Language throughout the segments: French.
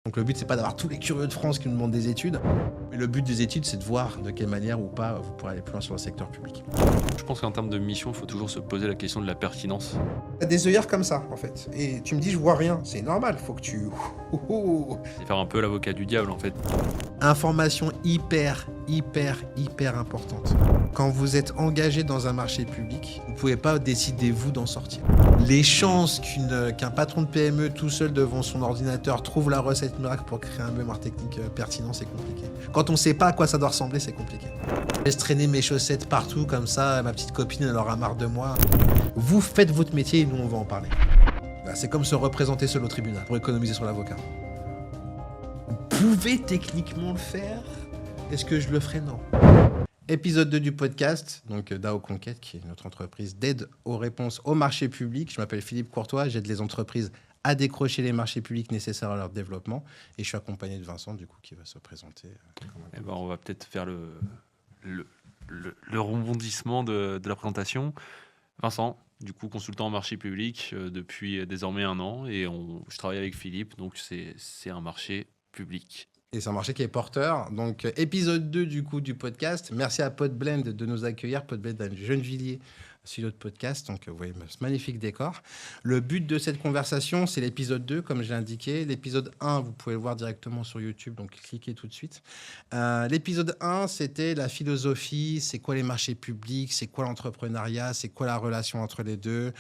Donc le but, c'est pas d'avoir tous les curieux de France qui nous demandent des études, mais le but des études, c'est de voir de quelle manière ou pas vous pourrez aller plus loin sur le secteur public. Je pense qu'en termes de mission, il faut toujours se poser la question de la pertinence. T'as des œillères comme ça, en fait. Et tu me dis, je vois rien. C'est normal, faut que tu... C'est faire un peu l'avocat du diable en fait. Information hyper importante. Quand vous êtes engagé dans un marché public, vous ne pouvez pas décider vous d'en sortir. Les chances qu'un patron de PME tout seul devant son ordinateur trouve la recette miracle pour créer un mémoire technique pertinent, c'est compliqué. Quand on ne sait pas à quoi ça doit ressembler, c'est compliqué. Je laisse traîner mes chaussettes partout comme ça, ma petite copine elle aura marre de moi. Vous faites votre métier et nous on va en parler. C'est comme se représenter seul au tribunal pour économiser sur l'avocat. Vous pouvez techniquement le faire. Est-ce que je le ferai? Non. Épisode 2 du podcast, donc DAO Conquête, qui est notre entreprise d'aide aux réponses au marché public. Je m'appelle Philippe Courtois, j'aide les entreprises à décrocher les marchés publics nécessaires à leur développement. Et je suis accompagné de Vincent, du coup, qui va se présenter. Eh ben, on va peut-être faire le rebondissement de la présentation. Vincent, du coup, consultant en marché public depuis désormais 1 an. Et je travaille avec Philippe, donc c'est un marché public. Et c'est un marché qui est porteur. Donc, épisode 2 du coup du podcast. Merci à Podblend de nous accueillir. Podblend à Gennevilliers, sur notre podcast. Donc, vous voyez ce magnifique décor. Le but de cette conversation, c'est l'épisode 2, comme je l'ai indiqué. L'épisode 1, vous pouvez le voir directement sur YouTube, donc cliquez tout de suite. L'épisode 1, c'était la philosophie, c'est quoi les marchés publics, c'est quoi l'entrepreneuriat, c'est quoi la relation entre les deux,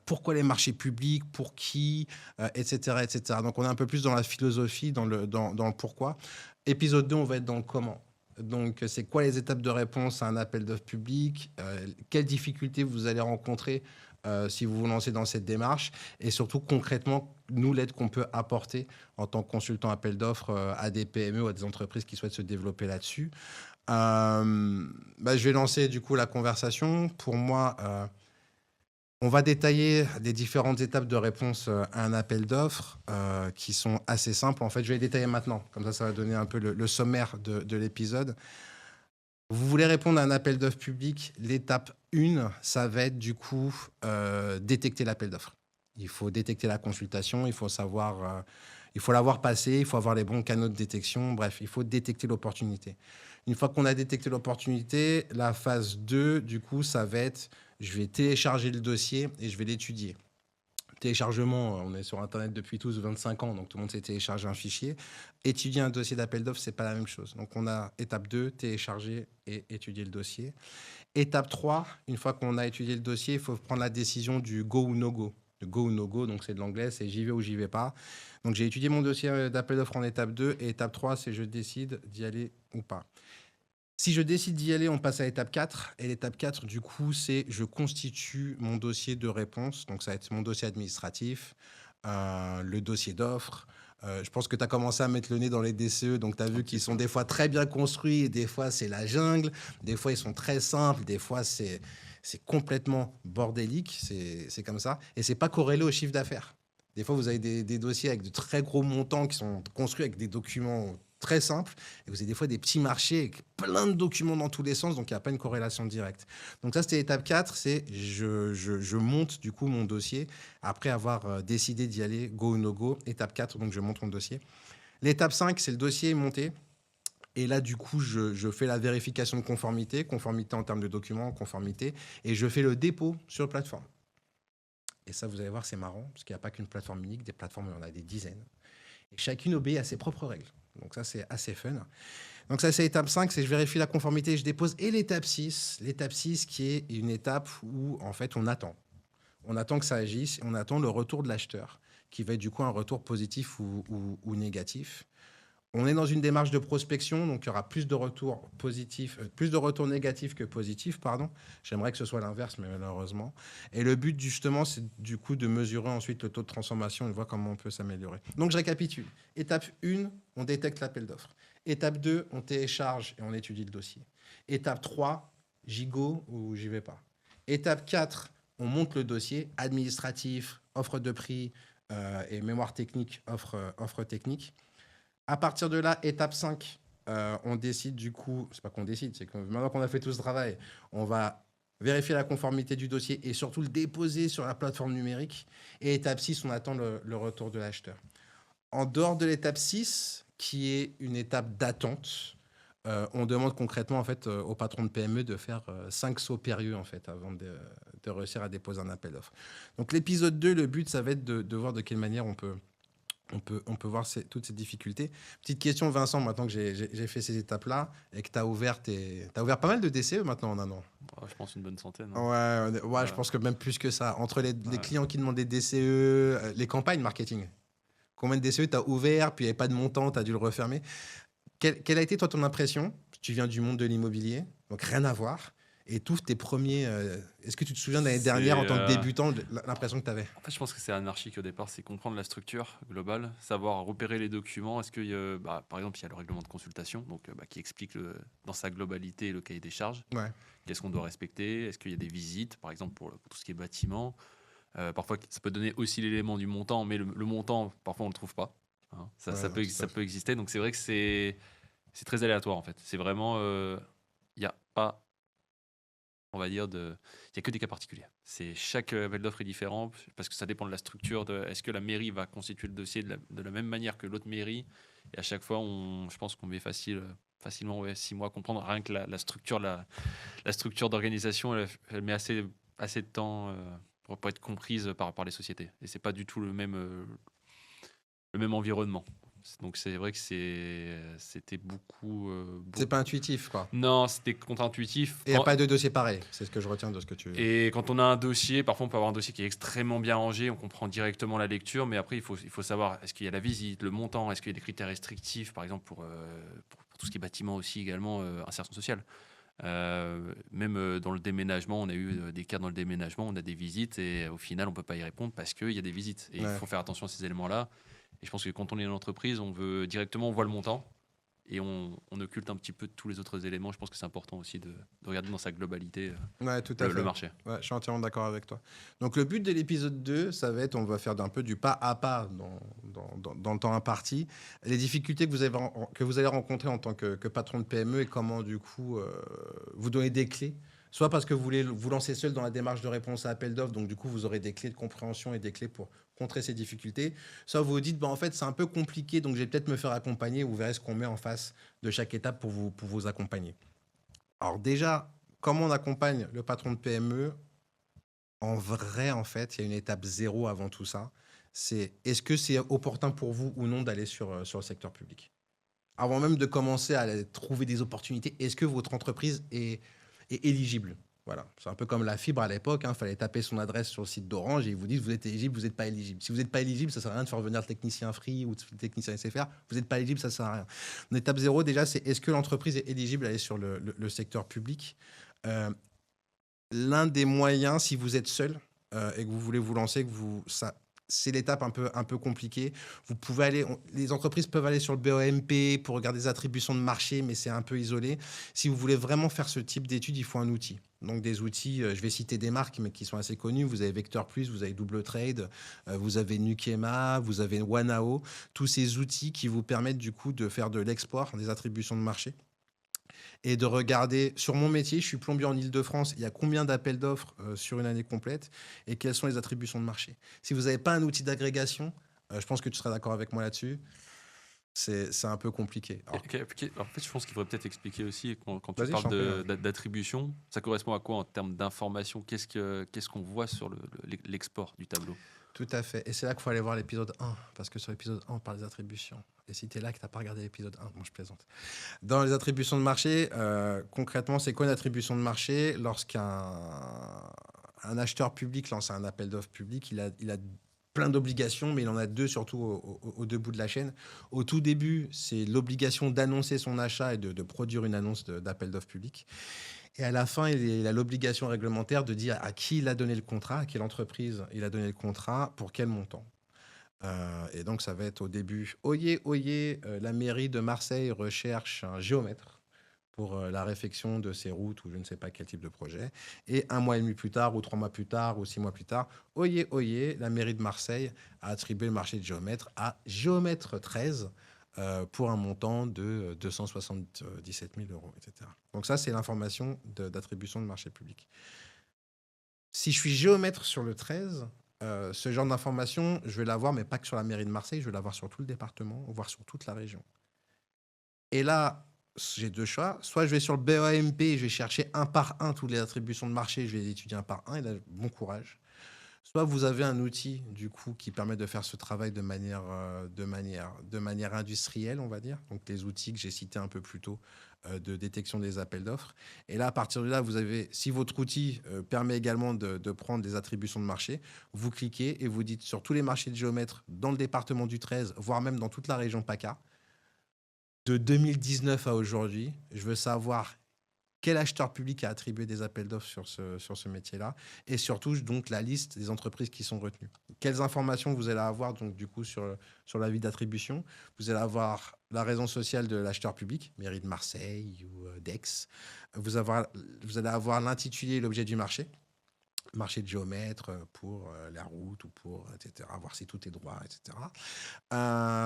pourquoi les marchés publics, pour qui, etc., etc. Donc, on est un peu plus dans la philosophie, dans le pourquoi. Épisode 2, on va être dans le comment. Donc, c'est quoi les étapes de réponse à un appel d'offres public, quelles difficultés vous allez rencontrer si vous vous lancez dans cette démarche, et surtout concrètement, nous, l'aide qu'on peut apporter en tant que consultant appel d'offres à des PME ou à des entreprises qui souhaitent se développer là-dessus. Je vais lancer du coup la conversation. Pour moi, on va détailler les différentes étapes de réponse à un appel d'offres qui sont assez simples. En fait, je vais les détailler maintenant. Comme ça va donner un peu le sommaire de l'épisode. Vous voulez répondre à un appel d'offres public, l'étape 1, ça va être du coup détecter l'appel d'offres. Il faut détecter la consultation, il faut savoir, il faut l'avoir passé, il faut avoir les bons canaux de détection. Bref, il faut détecter l'opportunité. Une fois qu'on a détecté l'opportunité, la phase 2, du coup, ça va être, je vais télécharger le dossier et je vais l'étudier. Téléchargement, on est sur Internet depuis tous 25 ans, donc tout le monde sait télécharger un fichier. Étudier un dossier d'appel d'offres, c'est pas la même chose. Donc on a étape 2, télécharger et étudier le dossier. Étape 3, une fois qu'on a étudié le dossier, il faut prendre la décision du go ou no go. Le go ou no go, donc c'est de l'anglais, c'est j'y vais ou j'y vais pas. Donc j'ai étudié mon dossier d'appel d'offres en étape 2 et étape 3, c'est je décide d'y aller ou pas. Si je décide d'y aller, on passe à l'étape 4. Et l'étape 4, du coup, c'est je constitue mon dossier de réponse. Donc, ça va être mon dossier administratif, le dossier d'offre. Je pense que tu as commencé à mettre le nez dans les DCE. Donc, tu as vu qu'ils sont des fois très bien construits. Et des fois, c'est la jungle. Des fois, ils sont très simples. Des fois, c'est complètement bordélique. C'est comme ça. Et c'est pas corrélé au chiffre d'affaires. Des fois, vous avez des dossiers avec de très gros montants qui sont construits avec des documents très simples. Et vous avez des fois des petits marchés avec plein de documents dans tous les sens, donc il n'y a pas une corrélation directe. Donc ça, c'était l'étape 4, c'est je monte du coup mon dossier après avoir décidé d'y aller, go ou no go. Étape 4, donc je monte mon dossier. L'étape 5, c'est le dossier est monté. Et là, du coup, je fais la vérification de conformité en termes de documents, conformité, et je fais le dépôt sur plateforme. Et ça, vous allez voir, c'est marrant, parce qu'il n'y a pas qu'une plateforme unique, des plateformes, il y en a des dizaines. Et chacune obéit à ses propres règles. Donc ça, c'est assez fun. Donc ça, c'est l'étape 5, c'est je vérifie la conformité, je dépose. Et l'étape 6 qui est une étape où, en fait, on attend. On attend que ça agisse, et on attend le retour de l'acheteur, qui va être du coup un retour positif ou négatif. On est dans une démarche de prospection, donc il y aura plus de retours positifs, plus de retours négatifs que positifs, pardon. J'aimerais que ce soit l'inverse, mais malheureusement. Et le but, justement, c'est du coup de mesurer ensuite le taux de transformation et de voir comment on peut s'améliorer. Donc, je récapitule. Étape 1, on détecte l'appel d'offres. Étape 2, on télécharge et on étudie le dossier. Étape 3, j'y go ou j'y vais pas. Étape 4, on monte le dossier administratif, offre de prix et mémoire technique, offre technique. À partir de là, étape 5, on décide du coup, c'est pas qu'on décide, c'est que maintenant qu'on a fait tout ce travail, on va vérifier la conformité du dossier et surtout le déposer sur la plateforme numérique. Et étape 6, on attend le retour de l'acheteur. En dehors de l'étape 6, qui est une étape d'attente, on demande concrètement en fait, au patron de PME de faire, 5 sauts périlleux en fait avant de réussir à déposer un appel d'offres. Donc l'épisode 2, le but ça va être de voir de quelle manière on peut voir toutes ces difficultés. Petite question Vincent, maintenant que j'ai fait ces étapes-là et que tu as ouvert pas mal de DCE maintenant en un an. Je pense une bonne centaine, Ouais, hein. je pense que même plus que ça. Entre les Ouais. clients qui demandent des DCE, les campagnes marketing. Combien de DCE tu as ouvert, puis il n'y avait pas de montant, tu as dû le refermer. Quelle a été, toi, ton impression? Tu viens du monde de l'immobilier, donc rien à voir. Et tous tes premiers. Est-ce que tu te souviens de l'année dernière, en tant que débutant, de l'impression que tu avais? En fait, je pense que c'est anarchique au départ, c'est comprendre la structure globale, savoir repérer les documents. Est-ce que, par exemple, il y a le règlement de consultation, donc qui explique dans sa globalité le cahier des charges. Ouais. Qu'est-ce qu'on doit respecter? Est-ce qu'il y a des visites, par exemple, pour tout ce qui est bâtiment? Parfois, ça peut donner aussi l'élément du montant, mais le montant, parfois, on ne le trouve pas, hein. Ça, Ouais, ça non, peut, tout à ça fait. peut exister. Donc, c'est vrai que c'est très aléatoire, en fait. C'est vraiment, il n'y a pas, on va dire, il y a que des cas particuliers. C'est chaque appel d'offres est différent parce que ça dépend de la structure. Est-ce que la mairie va constituer le dossier de la même manière que l'autre mairie? Et à chaque fois, je pense qu'on met facilement 6 mois à comprendre. Rien que la structure, la structure d'organisation, elle met assez de temps pour être comprise par les sociétés. Et c'est pas du tout le même environnement. Donc c'est vrai que c'était beaucoup. C'est pas intuitif, quoi. Non, c'était contre-intuitif. Et il n'y a pas de dossier pareil. C'est ce que je retiens de ce que tu. Et quand on a un dossier, parfois on peut avoir un dossier qui est extrêmement bien rangé, on comprend directement la lecture, mais après il faut savoir, est-ce qu'il y a la visite, le montant, est-ce qu'il y a des critères restrictifs, par exemple pour tout ce qui est bâtiment aussi également, insertion sociale. Même dans le déménagement, on a eu des cas dans le déménagement, on a des visites et au final on peut pas y répondre parce qu'il y a des visites. Et il Ouais. faut faire attention à ces éléments-là. Et je pense que quand on est une entreprise, on voit le montant et on occulte un petit peu tous les autres éléments. Je pense que c'est important aussi de regarder dans sa globalité Ouais, tout à le fait. marché. Ouais, je suis entièrement d'accord avec toi. Donc, le but de l'épisode 2, ça va être, on va faire un peu du pas à pas dans le temps imparti. Les difficultés que vous allez rencontrer en tant que patron de PME et comment, du coup, vous donner des clés. Soit parce que vous voulez vous lancer seul dans la démarche de réponse à appel d'offres, donc du coup, vous aurez des clés de compréhension et des clés pour contrer ces difficultés. Soit vous vous dites, bah, en fait, c'est un peu compliqué, donc je vais peut-être me faire accompagner. Vous verrez ce qu'on met en face de chaque étape pour vous accompagner. Alors déjà, comment on accompagne le patron de PME? En vrai, en fait, il y a une étape zéro avant tout ça. C'est est-ce que c'est opportun pour vous ou non d'aller sur le secteur public? Avant même de commencer à trouver des opportunités, est-ce que votre entreprise est éligible? Voilà, c'est un peu comme la fibre à l'époque, il fallait taper son adresse sur le site d'Orange et ils vous disent vous êtes éligible, vous n'êtes pas éligible. Si vous n'êtes pas éligible, ça ne sert à rien de faire venir le technicien Free ou le technicien SFR, vous n'êtes pas éligible, ça ne sert à rien. L'étape zéro, déjà, c'est est-ce que l'entreprise est éligible à aller sur le secteur public? Euh, L'un des moyens, si vous êtes seul et que vous voulez vous lancer, c'est l'étape un peu compliquée. Vous pouvez les entreprises peuvent aller sur le BOMP pour regarder des attributions de marché, mais c'est un peu isolé. Si vous voulez vraiment faire ce type d'études, il faut un outil. Donc des outils, je vais citer des marques, mais qui sont assez connues. Vous avez Vector Plus, vous avez Double Trade, vous avez Nukema, vous avez Wanao. Tous ces outils qui vous permettent du coup de faire de l'export des attributions de marché et de regarder sur mon métier, je suis plombier en Île-de-France, il y a combien d'appels d'offres sur une année complète et quelles sont les attributions de marché. Si vous n'avez pas un outil d'agrégation, je pense que tu seras d'accord avec moi là-dessus, c'est un peu compliqué. Alors, En fait, je pense qu'il faudrait peut-être expliquer aussi, quand tu vas-y, je parles t'en prie. Ouais. d'attribution, ça correspond à quoi en termes d'information? Qu'est-ce qu'on voit sur l'export du tableau? Tout à fait. Et c'est là qu'il faut aller voir l'épisode 1, parce que sur l'épisode 1, on parle des attributions. Et si tu es là que tu n'as pas regardé l'épisode 1, moi je plaisante. Dans les attributions de marché, concrètement, c'est quoi une attribution de marché? Lorsqu'un acheteur public lance un appel d'offres public, il a plein d'obligations, mais il en a deux surtout au deux bouts de la chaîne. Au tout début, c'est l'obligation d'annoncer son achat et de produire une annonce d'appel d'offres public. Et à la fin, il a l'obligation réglementaire de dire à qui il a donné le contrat, à quelle entreprise il a donné le contrat, pour quel montant. Et donc, ça va être au début, oyez, oyez, la mairie de Marseille recherche un géomètre pour la réfection de ses routes ou je ne sais pas quel type de projet. Et 1 mois et demi plus tard, ou 3 mois plus tard, ou 6 mois plus tard, oyez, oyez, la mairie de Marseille a attribué le marché de géomètre à Géomètre 13 pour un montant de 277 000 euros, etc. Donc ça, c'est l'information d'attribution de marché public. Si je suis géomètre sur le 13, ce genre d'information, je vais l'avoir, mais pas que sur la mairie de Marseille, je vais l'avoir sur tout le département, voire sur toute la région. Et là, j'ai deux choix. Soit je vais sur le BAMP, je vais chercher un par un toutes les attributions de marché, je vais les étudier un par un, et là, bon courage. Soit vous avez un outil, du coup, qui permet de faire ce travail de manière industrielle, on va dire. Donc, les outils que j'ai cités un peu plus tôt de détection des appels d'offres. Et là, à partir de là, vous avez, si votre outil permet également de prendre des attributions de marché, vous cliquez et vous dites sur tous les marchés de géomètres dans le département du 13, voire même dans toute la région PACA, de 2019 à aujourd'hui, je veux savoir quel acheteur public a attribué des appels d'offres sur ce métier-là, et surtout donc la liste des entreprises qui sont retenues. Quelles informations vous allez avoir donc du coup sur l'avis d'attribution? Vous allez avoir la raison sociale de l'acheteur public, mairie de Marseille ou d'Aix. Vous allez avoir l'intitulé et l'objet du marché de géomètre pour la route ou pour, etc., voir si tout est droit, etc.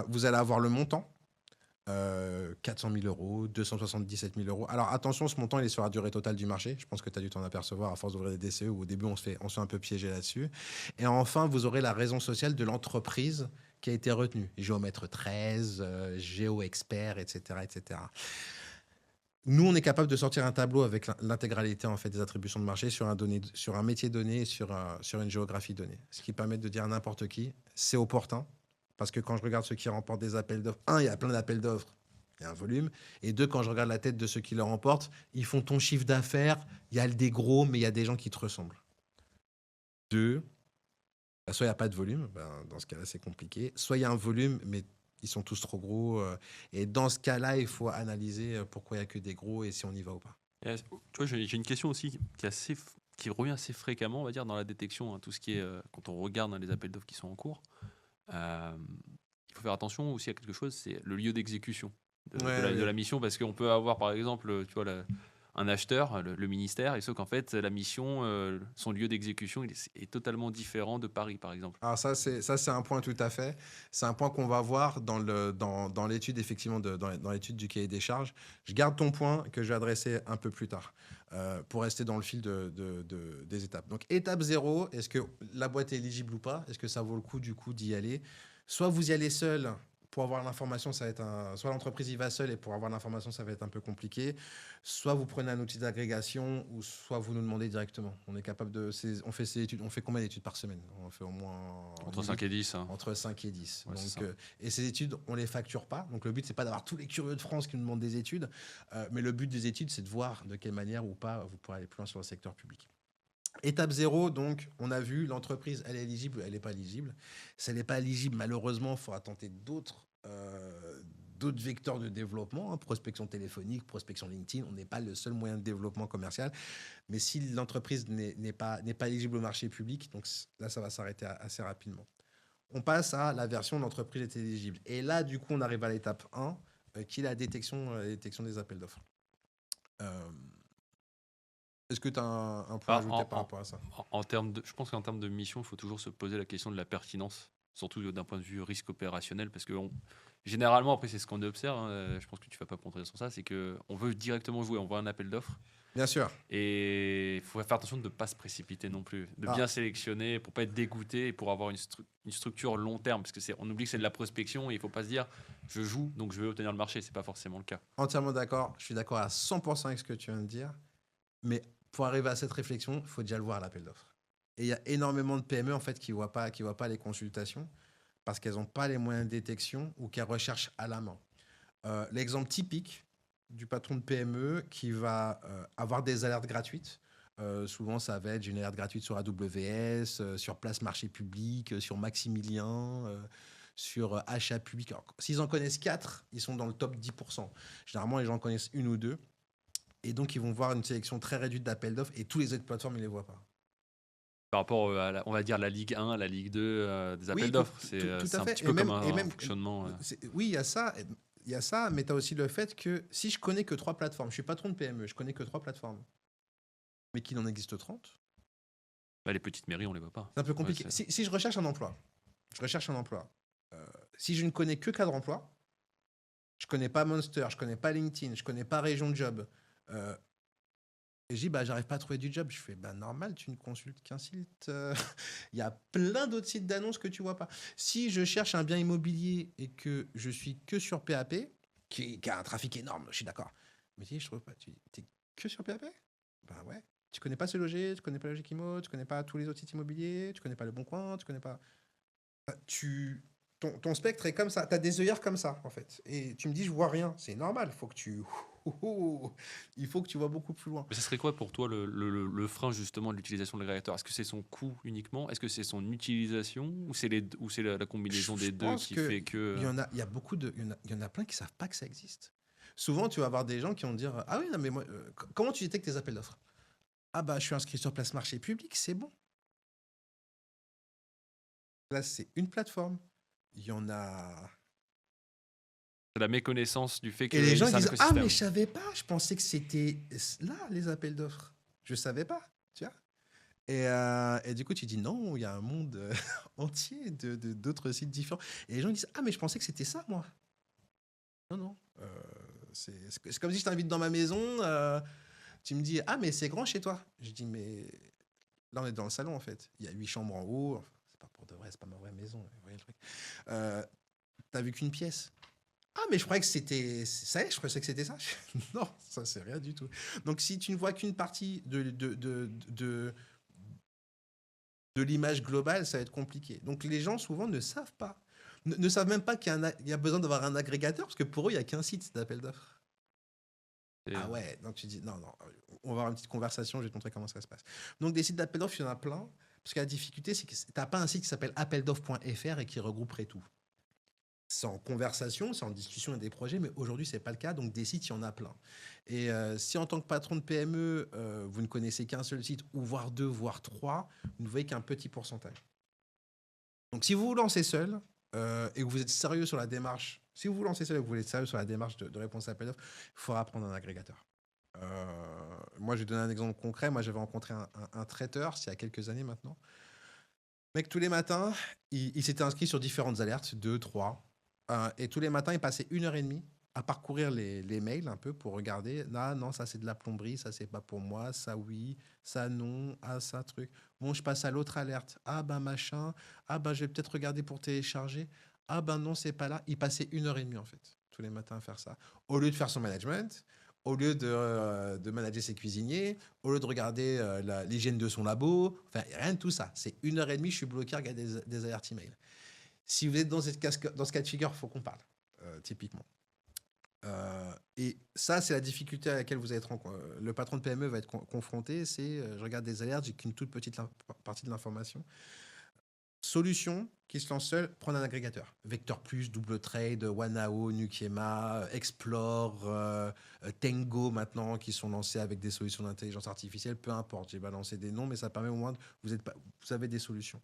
Vous allez avoir le montant, 400 000 euros, 277 000 euros. Alors attention, ce montant, il est sur la durée totale du marché. Je pense que tu as dû t'en apercevoir à force d'ouvrir des DCE où au début, on se fait un peu piéger là-dessus. Et enfin, vous aurez la raison sociale de l'entreprise qui a été retenue. Géomètre 13, Géo-expert, etc., etc. Nous, on est capable de sortir un tableau avec l'intégralité en fait, des attributions de marché sur un métier donné, sur une géographie donnée. Ce qui permet de dire à n'importe qui, c'est opportun. Parce que quand je regarde ceux qui remportent des appels d'offres, un, il y a plein d'appels d'offres, il y a un volume. Et deux, quand je regarde la tête de ceux qui le remportent, ils font ton chiffre d'affaires, il y a des gros, mais il y a des gens qui te ressemblent. Deux, soit il n'y a pas de volume, dans ce cas-là, c'est compliqué. Soit il y a un volume, mais ils sont tous trop gros. Et dans ce cas-là, il faut analyser pourquoi il n'y a que des gros et si on y va ou pas. Et, tu vois, j'ai une question aussi qui revient assez fréquemment, on va dire, dans la détection, hein, tout ce qui est quand on regarde, hein, les appels d'offres qui sont en cours. Euh, il faut faire attention aussi à quelque chose, c'est le lieu d'exécution de la mission, parce qu'on peut avoir par exemple, tu vois, un acheteur, le ministère, et sauf qu'en fait la mission, son lieu d'exécution est totalement différent de Paris par exemple. Alors ça c'est un point tout à fait. C'est un point qu'on va voir dans l'étude, effectivement, dans l'étude du cahier des charges. Je garde ton point que je vais adresser un peu plus tard pour rester dans le fil des étapes. Donc étape 0, est-ce que la boîte est éligible ou pas? Est-ce que ça vaut le coup du coup d'y aller? Soit vous y allez seul pour avoir l'information, soit l'entreprise y va seule et pour avoir l'information, ça va être un peu compliqué. Soit vous prenez un outil d'agrégation, ou soit vous nous demandez directement. On est capable on fait ces études. On fait combien d'études par semaine? On fait au moins Entre 5 et 10. Hein. entre 5 et 10. Ouais, c'est Donc, ça. et ces études, on les facture pas. Donc le but, c'est pas d'avoir tous les curieux de France qui nous demandent des études, mais le but des études, c'est de voir de quelle manière ou pas vous pourrez aller plus loin sur le secteur public. Étape 0, donc, on a vu, l'entreprise, elle est éligible ou elle n'est pas éligible. Si elle n'est pas éligible, malheureusement, il faudra tenter d'autres vecteurs de développement, hein, prospection téléphonique, prospection LinkedIn. On n'est pas le seul moyen de développement commercial. Mais si l'entreprise n'est pas éligible au marché public, donc là, ça va s'arrêter assez rapidement. On passe à la version l'entreprise est éligible. Et là, du coup, on arrive à l'étape 1, qui est la détection des appels d'offres. Est-ce que tu as un point à ajouter par rapport à ça? Je pense qu'en termes de mission, il faut toujours se poser la question de la pertinence, surtout d'un point de vue risque opérationnel, parce que généralement, après, c'est ce qu'on observe, hein, je pense que tu ne vas pas contrer sur ça, c'est qu'on veut directement jouer, on voit un appel d'offres, Bien sûr. et il faut faire attention de ne pas se précipiter non plus, de bien sélectionner pour ne pas être dégoûté et pour avoir une structure long terme, parce qu'on oublie que c'est de la prospection et il ne faut pas se dire je joue, donc je vais obtenir le marché, ce n'est pas forcément le cas. Entièrement d'accord. Je suis d'accord à 100% avec ce que tu viens de dire. Mais pour arriver à cette réflexion, il faut déjà le voir à l'appel d'offres. Et il y a énormément de PME en fait, qui ne voient pas les consultations parce qu'elles n'ont pas les moyens de détection ou qu'elles recherchent à la main. L'exemple typique du patron de PME qui va avoir des alertes gratuites. Souvent, ça va être une alerte gratuite sur AWS, sur Place Marché Public, sur Maximilien, sur achat public. Alors, s'ils en connaissent 4, ils sont dans le top 10%. Généralement, les gens connaissent une ou deux. Et donc, ils vont voir une sélection très réduite d'appels d'offres et tous les autres plateformes, ils ne les voient pas. Par rapport à, on va dire, la Ligue 1, la Ligue 2 des appels d'offres. C'est tout à un fait. petit peu comme un fonctionnement. Oui, il y a ça, mais tu as aussi le fait que si je connais que 3 plateformes, je suis patron de PME, je connais que 3 plateformes, mais qu'il en existe 30. Les petites mairies, on ne les voit pas. C'est un peu compliqué. Ouais, si je recherche un emploi, si je ne connais que Cadre Emploi, je ne connais pas Monster, je ne connais pas LinkedIn, je ne connais pas Région Job, Et je dis, bah, j'arrive pas à trouver du job. Je fais, bah, normal, tu ne consultes qu'un site. Il y a plein d'autres sites d'annonces que tu vois pas. Si je cherche un bien immobilier et que je suis que sur PAP, qui a un trafic énorme, je suis d'accord. Mais si je trouve pas, tu es que sur PAP? Bah ouais. Tu connais pas ce loger, tu connais pas Logikimo, tu connais pas tous les autres sites immobiliers, tu connais pas Le Bon Coin, tu connais pas. Tu, ton spectre est comme ça. Tu as des œillères comme ça, en fait. Et tu me dis, je vois rien. C'est normal. Faut que tu. Il faut que tu vois beaucoup plus loin. Mais ça serait quoi pour toi le frein justement de l'utilisation de l'agrégateur? Est-ce que c'est son coût uniquement? Est-ce que c'est son utilisation? Ou c'est la combinaison Je des deux pense qui que fait que... il y a beaucoup de, il y en a plein qui savent pas que ça existe. Souvent, tu vas avoir des gens qui vont te dire, ah oui, non, mais moi, comment tu détectes tes appels d'offres? Ah bah, je suis inscrit sur Place Marché Public, c'est bon. Là, c'est une plateforme. Il y en a. la méconnaissance du fait Et les que gens ils c'est un disent, ah mais écosystème. je savais pas, je pensais que c'était là les appels d'offres. Je savais pas, tu vois. Et du coup, tu dis non, il y a un monde entier d'autres sites différents. Et les gens disent, ah mais je pensais que c'était ça, moi. Non, non. C'est comme si je t'invite dans ma maison, tu me dis, ah mais c'est grand chez toi. Je dis, mais là on est dans le salon en fait. Il y a 8 chambres en haut. Enfin, c'est pas pour de vrai, c'est pas ma vraie maison. Vous voyez le truc. T'as vu qu'une pièce. Ah, mais je croyais que c'était ça, je pensais que c'était ça. Non, ça, c'est rien du tout. Donc, si tu ne vois qu'une partie de l'image globale, ça va être compliqué. Donc, les gens, souvent, ne savent pas. Ne savent même pas il y a besoin d'avoir un agrégateur, parce que pour eux, il n'y a qu'un site d'appel d'offres. Et, Ah ouais, donc tu dis, non, non, on va avoir une petite conversation, je vais te montrer comment ça se passe. Donc, des sites d'appel d'offres, il y en a plein. Parce que la difficulté, c'est que tu n'as pas un site qui s'appelle appeldoffres.fr et qui regrouperait tout. C'est en conversation, c'est en discussion avec des projets, mais aujourd'hui, ce n'est pas le cas. Donc, des sites, il y en a plein. Et si en tant que patron de PME, vous ne connaissez qu'un seul site, ou voire deux, voire trois, vous ne voyez qu'un petit pourcentage. Donc, si vous vous lancez seul et que vous êtes sérieux sur la démarche, si vous vous lancez seul et que vous êtes sérieux sur la démarche de réponse à appel d'offres, il faudra prendre un agrégateur. Moi, je vais donner un exemple concret. Moi, j'avais rencontré un traiteur, c'est il y a quelques années maintenant. Mec, tous les matins, il s'était inscrit sur différentes alertes, 2, 3. Et tous les matins, il passait 1 heure et demie à parcourir les mails un peu pour regarder. Là, non, ça c'est de la plomberie, ça c'est pas pour moi, ça oui, ça non, ah ça truc. Bon, je passe à l'autre alerte. Ah ben machin, ah ben je vais peut-être regarder pour télécharger. Ah ben non, c'est pas là. Il passait 1 heure et demie en fait, tous les matins à faire ça. Au lieu de faire son management, au lieu de manager ses cuisiniers, au lieu de regarder l'hygiène de son labo, enfin rien de tout ça. C'est 1 heure et demie, je suis bloqué à regarder des alertes email. Si vous êtes dans ce cas de figure, il faut qu'on parle, typiquement. Et ça, c'est la difficulté à laquelle vous allez être le patron de PME va être confronté. C'est je regarde des alertes, j'ai qu'une toute petite partie de l'information. Solution qui se lance seul, prendre un agrégateur. Vector Plus, Double Trade, Wanao, Nukema, Explore, Tango maintenant, qui sont lancés avec des solutions d'intelligence artificielle. Peu importe, j'ai balancé des noms, mais ça permet au moins vous avez des solutions.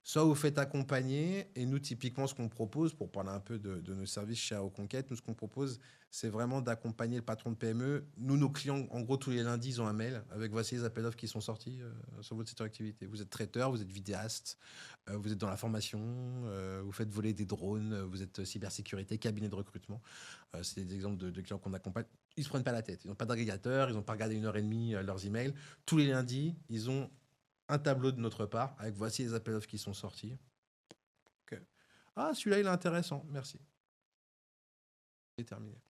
Soit vous faites accompagner, et nous, typiquement, ce qu'on propose, pour parler un peu de nos services chez AO Conquête, nous, ce qu'on propose, c'est vraiment d'accompagner le patron de PME. Nous, nos clients, en gros, tous les lundis, ils ont un mail avec voici les appels d'offres qui sont sortis sur votre secteur d'activité. Vous êtes traiteur, vous êtes vidéaste, vous êtes dans la formation, vous faites voler des drones, vous êtes cybersécurité, cabinet de recrutement. C'est des exemples de clients qu'on accompagne. Ils ne se prennent pas la tête. Ils n'ont pas d'agrégateur, ils n'ont pas regardé 1 heure et demie leurs emails. Tous les lundis, ils ont un tableau de notre part avec voici les appels d'offres qui sont sortis. Okay. Ah, celui-là, il est intéressant. Merci. C'est terminé.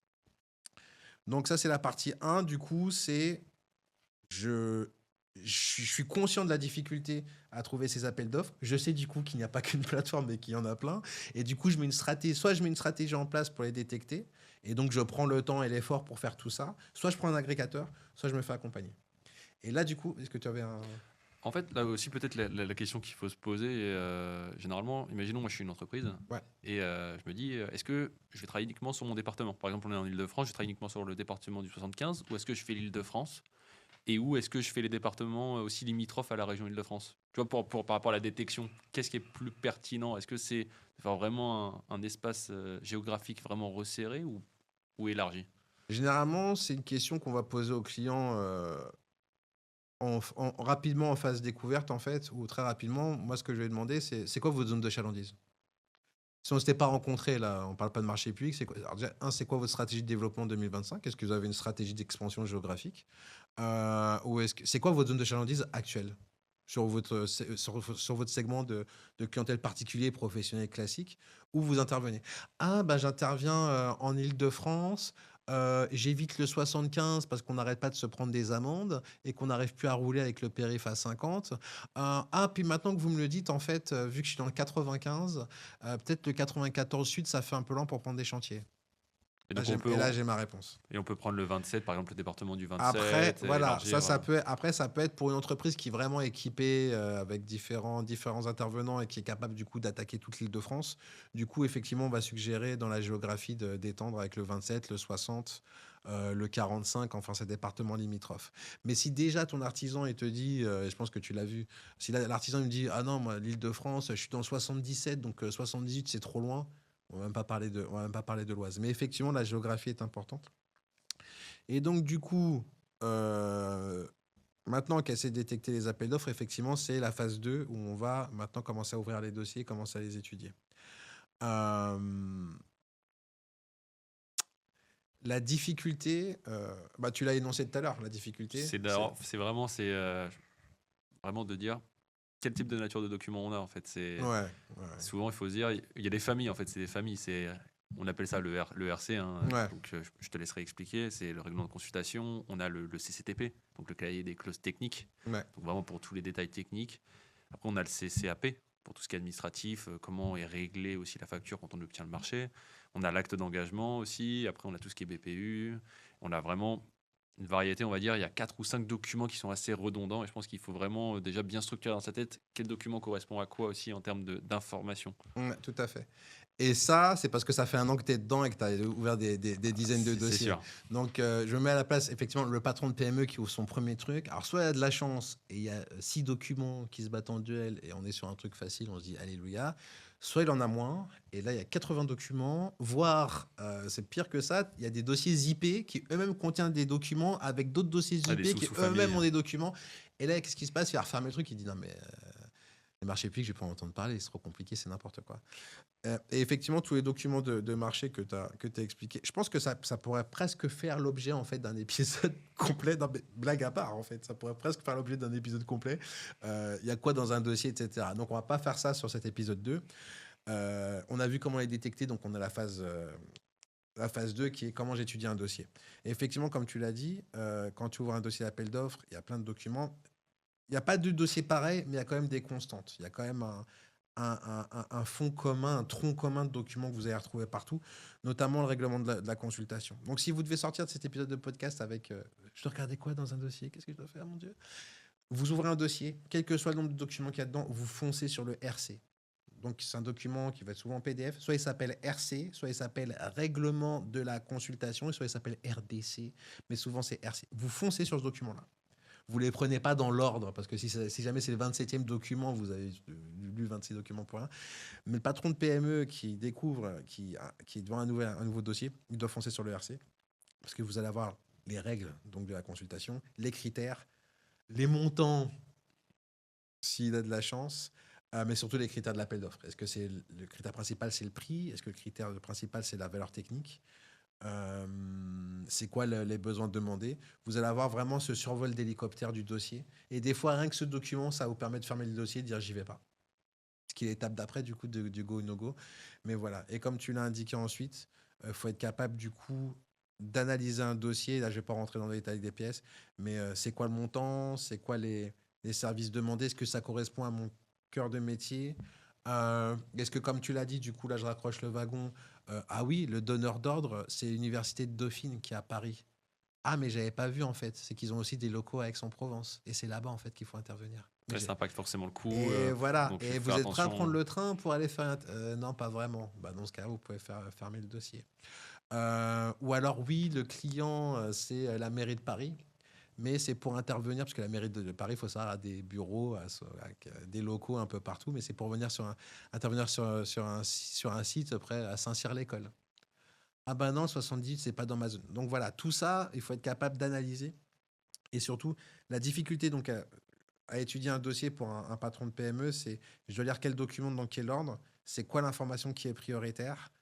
Donc ça, c'est la partie 1. Du coup, c'est je suis conscient de la difficulté à trouver ces appels d'offres. Je sais du coup qu'il n'y a pas qu'une plateforme mais qu'il y en a plein. Et du coup, je mets une stratégie en place pour les détecter. Et donc, je prends le temps et l'effort pour faire tout ça. Soit je prends un agrégateur, soit je me fais accompagner. Et là, du coup, est-ce que tu avais un... En fait, là aussi, peut-être la question qu'il faut se poser, généralement, imaginons, moi je suis une entreprise, Ouais. et je me dis, est-ce que je vais travailler uniquement sur mon département? Par exemple, on est en Ile-de-France, je travaille uniquement sur le département du 75, ou est-ce que je fais l'Île-de-France? Et où est-ce que je fais les départements aussi limitrophes à la région Île-de-France? Tu vois, par rapport à la détection, qu'est-ce qui est plus pertinent? Est-ce que c'est de faire vraiment un espace géographique vraiment resserré ou élargi? Généralement, c'est une question qu'on va poser aux clients rapidement en phase découverte, en fait, ou très rapidement. Moi, ce que je vais demander, c'est quoi votre zone de chalandise? Si on ne s'était pas rencontrés, là, on parle pas de marché public, c'est quoi? Alors déjà, c'est quoi votre stratégie de développement 2025? Est-ce que vous avez une stratégie d'expansion géographique? Ou c'est quoi votre zone de chalandise actuelle sur sur votre segment de clientèle particulier, professionnel, classique, où vous intervenez? Ah, bah, j'interviens en Île-de-France, j'évite le 75 parce qu'on n'arrête pas de se prendre des amendes et qu'on n'arrive plus à rouler avec le périph à 50. Ah, puis maintenant que vous me le dites, en fait, vu que je suis dans le 95, peut-être le 94 Sud, ça fait un peu lent pour prendre des chantiers. Et donc on peut, Et là, j'ai ma réponse. et on peut prendre le 27, par exemple le département du Après, 27, et voilà, élargir. ça peut être pour une entreprise qui est vraiment équipée avec différents intervenants et qui est capable du coup d'attaquer toute l'Île-de-France. Du coup, effectivement, on va suggérer dans la géographie d'étendre avec le 27, le 60, le 45, enfin ces départements limitrophes. Mais si déjà ton artisan il te dit, et je pense que tu l'as vu, si l'artisan il me dit ah non moi l'Île-de-France, je suis dans le 77 donc 78 c'est trop loin. On va même pas parler de l'Oise. Mais effectivement, la géographie est importante. Et donc, du coup, euh, maintenant qu'elle sait détecter les appels d'offres, effectivement, c'est la phase 2 où on va maintenant commencer à ouvrir les dossiers, commencer à les étudier. Euh, la difficulté, bah, tu l'as énoncé tout à l'heure, la difficulté, C'est vraiment de dire quel type de nature de document on a en fait. Ouais, ouais, ouais. Souvent, il faut se dire, il y a des familles en fait, c'est des familles, on appelle ça le RC, hein, Ouais. donc je te laisserai expliquer, c'est le règlement de consultation, on a le CCTP, donc le cahier des clauses techniques, Ouais. donc vraiment pour tous les détails techniques. Après, on a le CCAP pour tout ce qui est administratif, comment est réglée aussi la facture quand on obtient le marché. On a l'acte d'engagement aussi, après on a tout ce qui est BPU, on a vraiment une variété, on va dire, il y a 4 ou 5 documents qui sont assez redondants et je pense qu'il faut vraiment déjà bien structurer dans sa tête quel document correspond à quoi aussi en termes d'information. Ouais, tout à fait. Et ça, c'est parce que ça fait un an que tu es dedans et que tu as ouvert des dizaines de C'est dossiers. sûr. Donc, je me mets à la place, effectivement, le patron de PME qui ouvre son premier truc. Alors, soit il a de la chance et il y a 6 documents qui se battent en duel et on est sur un truc facile, on se dit Alléluia. Soit il en a moins et là, il y a 80 documents, voire, c'est pire que ça, il y a des dossiers zippés qui eux-mêmes contiennent des documents avec d'autres dossiers Ah, des zippés qui sous-familles. eux-mêmes ont des documents. Et là, qu'est-ce qui se passe? Il va refermer le truc, il dit non, mais les marchés publics, je vais pas en entendre parler, c'est trop compliqué, c'est n'importe quoi. Et effectivement, tous les documents de marché que tu as expliqués, je pense que ça pourrait presque faire l'objet en fait d'un épisode complet. Non, mais blague à part, en fait, ça pourrait presque faire l'objet d'un épisode complet. Il y a quoi dans un dossier, etc. Donc, on va pas faire ça sur cet épisode 2. On a vu comment les détecter, donc on a la phase 2 qui est comment j'étudie un dossier. Et effectivement, comme tu l'as dit, quand tu ouvres un dossier d'appel d'offres, il y a plein de documents. Il n'y a pas de dossier pareil, mais il y a quand même des constantes. Il y a quand même un fond commun, un tronc commun de documents que vous allez retrouver partout, notamment le règlement de la consultation. Donc, si vous devez sortir de cet épisode de podcast avec je dois regarder quoi dans un dossier? Qu'est-ce que je dois faire, mon Dieu? Vous ouvrez un dossier, quel que soit le nombre de documents qu'il y a dedans, vous foncez sur le RC. Donc, c'est un document qui va être souvent en PDF. Soit il s'appelle RC, soit il s'appelle Règlement de la consultation, et soit il s'appelle RDC. Mais souvent, c'est RC. Vous foncez sur ce document-là. Vous ne les prenez pas dans l'ordre, parce que si jamais c'est le 27e document, vous avez lu 26 documents pour rien. Mais le patron de PME qui découvre, qui est devant un nouveau dossier, il doit foncer sur le RC, parce que vous allez avoir les règles donc, de la consultation, les critères, les montants, s'il a de la chance, mais surtout les critères de l'appel d'offres. Est-ce que c'est le critère principal, c'est le prix? Est-ce que le critère principal, c'est la valeur technique? C'est quoi les besoins demandés? Vous allez avoir vraiment ce survol d'hélicoptère du dossier. Et des fois, rien que ce document, ça vous permet de fermer le dossier et de dire j'y vais pas. Ce qui est l'étape d'après, du coup, du go ou no go. Mais voilà. Et comme tu l'as indiqué ensuite, il faut être capable, du coup, d'analyser un dossier. Là, je vais pas rentrer dans les détails des pièces, mais c'est quoi le montant? C'est quoi les services demandés? Est-ce que ça correspond à mon cœur de métier? Est-ce que, comme tu l'as dit, du coup, là, je raccroche le wagon. Ah oui, le donneur d'ordre, c'est l'université de Dauphine qui est à Paris. Ah, mais j'avais pas vu, en fait. C'est qu'ils ont aussi des locaux à Aix-en-Provence. Et c'est là-bas, en fait, qu'il faut intervenir. Ouais, ça impacte forcément le coût. Et voilà. Donc Et faire vous êtes prêt à prendre attention. le train pour aller faire... non, pas vraiment. Bah, dans ce cas, vous pouvez fermer le dossier. Ou alors, oui, le client, c'est la mairie de Paris. Mais c'est pour intervenir, parce que la mairie de Paris, il faut savoir, a des bureaux, avec, des locaux un peu partout, mais c'est pour venir intervenir sur un site près à Saint-Cyr-l'École. Ah ben non, 70, c'est pas dans ma zone. Donc voilà, tout ça, il faut être capable d'analyser. Et surtout, la difficulté donc à étudier un dossier pour un patron de PME, c'est je dois lire quel document dans quel ordre. c'est quoi l'information qui est prioritaire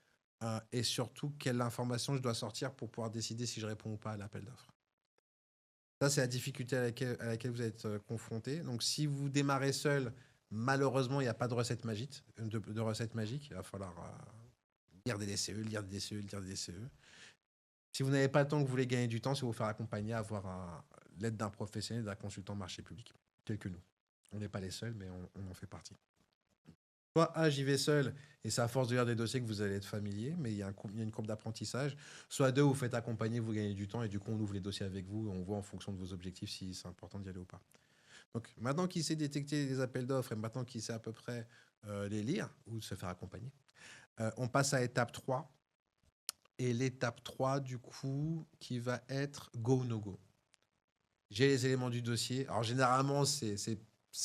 et surtout quelle information je dois sortir pour pouvoir décider si je réponds ou pas à l'appel d'offres. Ça, c'est la difficulté à laquelle vous êtes confronté. Donc, si vous démarrez seul, malheureusement, il n'y a pas de recette magique. De recette magique. Il va falloir lire des DCE, lire des DCE, lire des DCE. Si vous n'avez pas le temps que vous voulez gagner du temps, c'est vous faire accompagner, avoir l'aide d'un professionnel, d'un consultant marché public, tel que nous. On n'est pas les seuls, mais on en fait partie. Soit j'y vais seul, et c'est à force de lire des dossiers que vous allez être familier, mais il y a une courbe d'apprentissage. Soit deux, vous faites accompagner, vous gagnez du temps, et du coup, on ouvre les dossiers avec vous, et on voit en fonction de vos objectifs si c'est important d'y aller ou pas. Donc, maintenant qu'il sait détecter les appels d'offres, et maintenant qu'il sait à peu près les lire, ou se faire accompagner, on passe à étape 3. Et l'étape 3, du coup, qui va être go ou no go. J'ai les éléments du dossier. Alors, généralement, c'est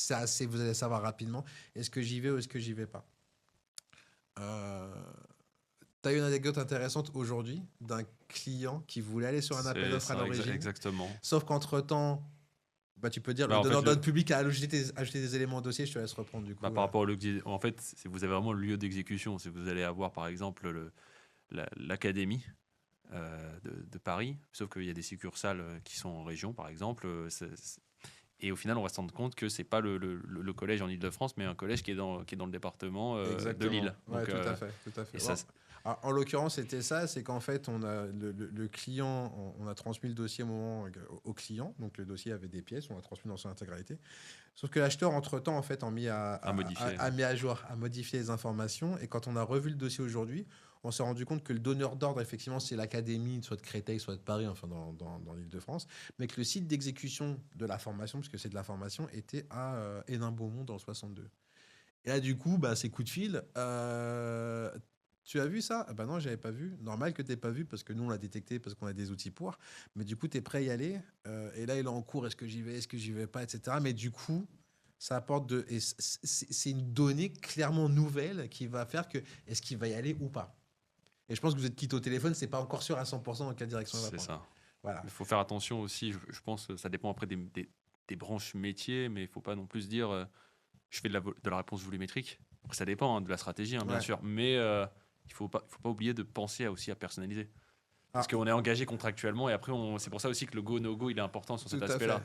assez, vous allez savoir rapidement, est-ce que j'y vais ou est-ce que j'y vais pas. Tu as eu une anecdote intéressante aujourd'hui d'un client qui voulait aller sur un appel d'offres à l'origine. Exactement. Sauf qu'entre-temps, tu peux dire, Bah, le en fait, donneur d'ordre public a ajouté des éléments au dossier, je te laisse reprendre du coup. Par rapport au en fait, vous avez vraiment le lieu d'exécution. Vous allez avoir, par exemple, l'académie de Paris, sauf qu'il y a des succursales qui sont en région, par exemple. Et au final, on va se rendre compte que c'est pas le collège en Île-de-France, mais un collège qui est dans le département de Lille. Ouais, Donc, tout à fait. et ça, alors, en l'occurrence, c'était ça, c'est qu'en fait, on a le client, on a transmis le dossier au client, donc le dossier avait des pièces, on l'a transmis dans son intégralité. Sauf que l'acheteur, entre-temps, en fait, a mis à jour, a modifié les informations, et quand on a revu le dossier aujourd'hui, on s'est rendu compte que le donneur d'ordre, effectivement, c'est l'académie, soit de Créteil, soit de Paris, enfin dans l'Île-de-France, mais que le site d'exécution de la formation, parce que c'est de la formation, était à Hénin-Beaumont dans le 62. Et là, du coup, c'est coup de fil. Tu as vu ça? Ah non, j'avais pas vu. Normal que tu n'aies pas vu parce que nous, on l'a détecté parce qu'on a des outils pour. Mais du coup, tu es prêt à y aller. Et là, il est en cours. Est-ce que j'y vais? Est-ce que j'y vais pas? Etc. Mais du coup, ça apporte et c'est une donnée clairement nouvelle qui va faire que est-ce qu'il va y aller ou pas. Et je pense que vous êtes quitté au téléphone, c'est pas encore sûr à 100% dans quelle direction il va prendre. C'est ça. Voilà. Il faut faire attention aussi. Je pense que ça dépend après des branches métiers, mais il faut pas non plus dire je fais de la réponse volumétrique. Ça dépend de la stratégie, bien sûr. Mais il faut pas oublier de penser aussi à personnaliser. Parce qu'on est engagé contractuellement et après, c'est pour ça aussi que le go-no-go, il est important sur cet aspect-là.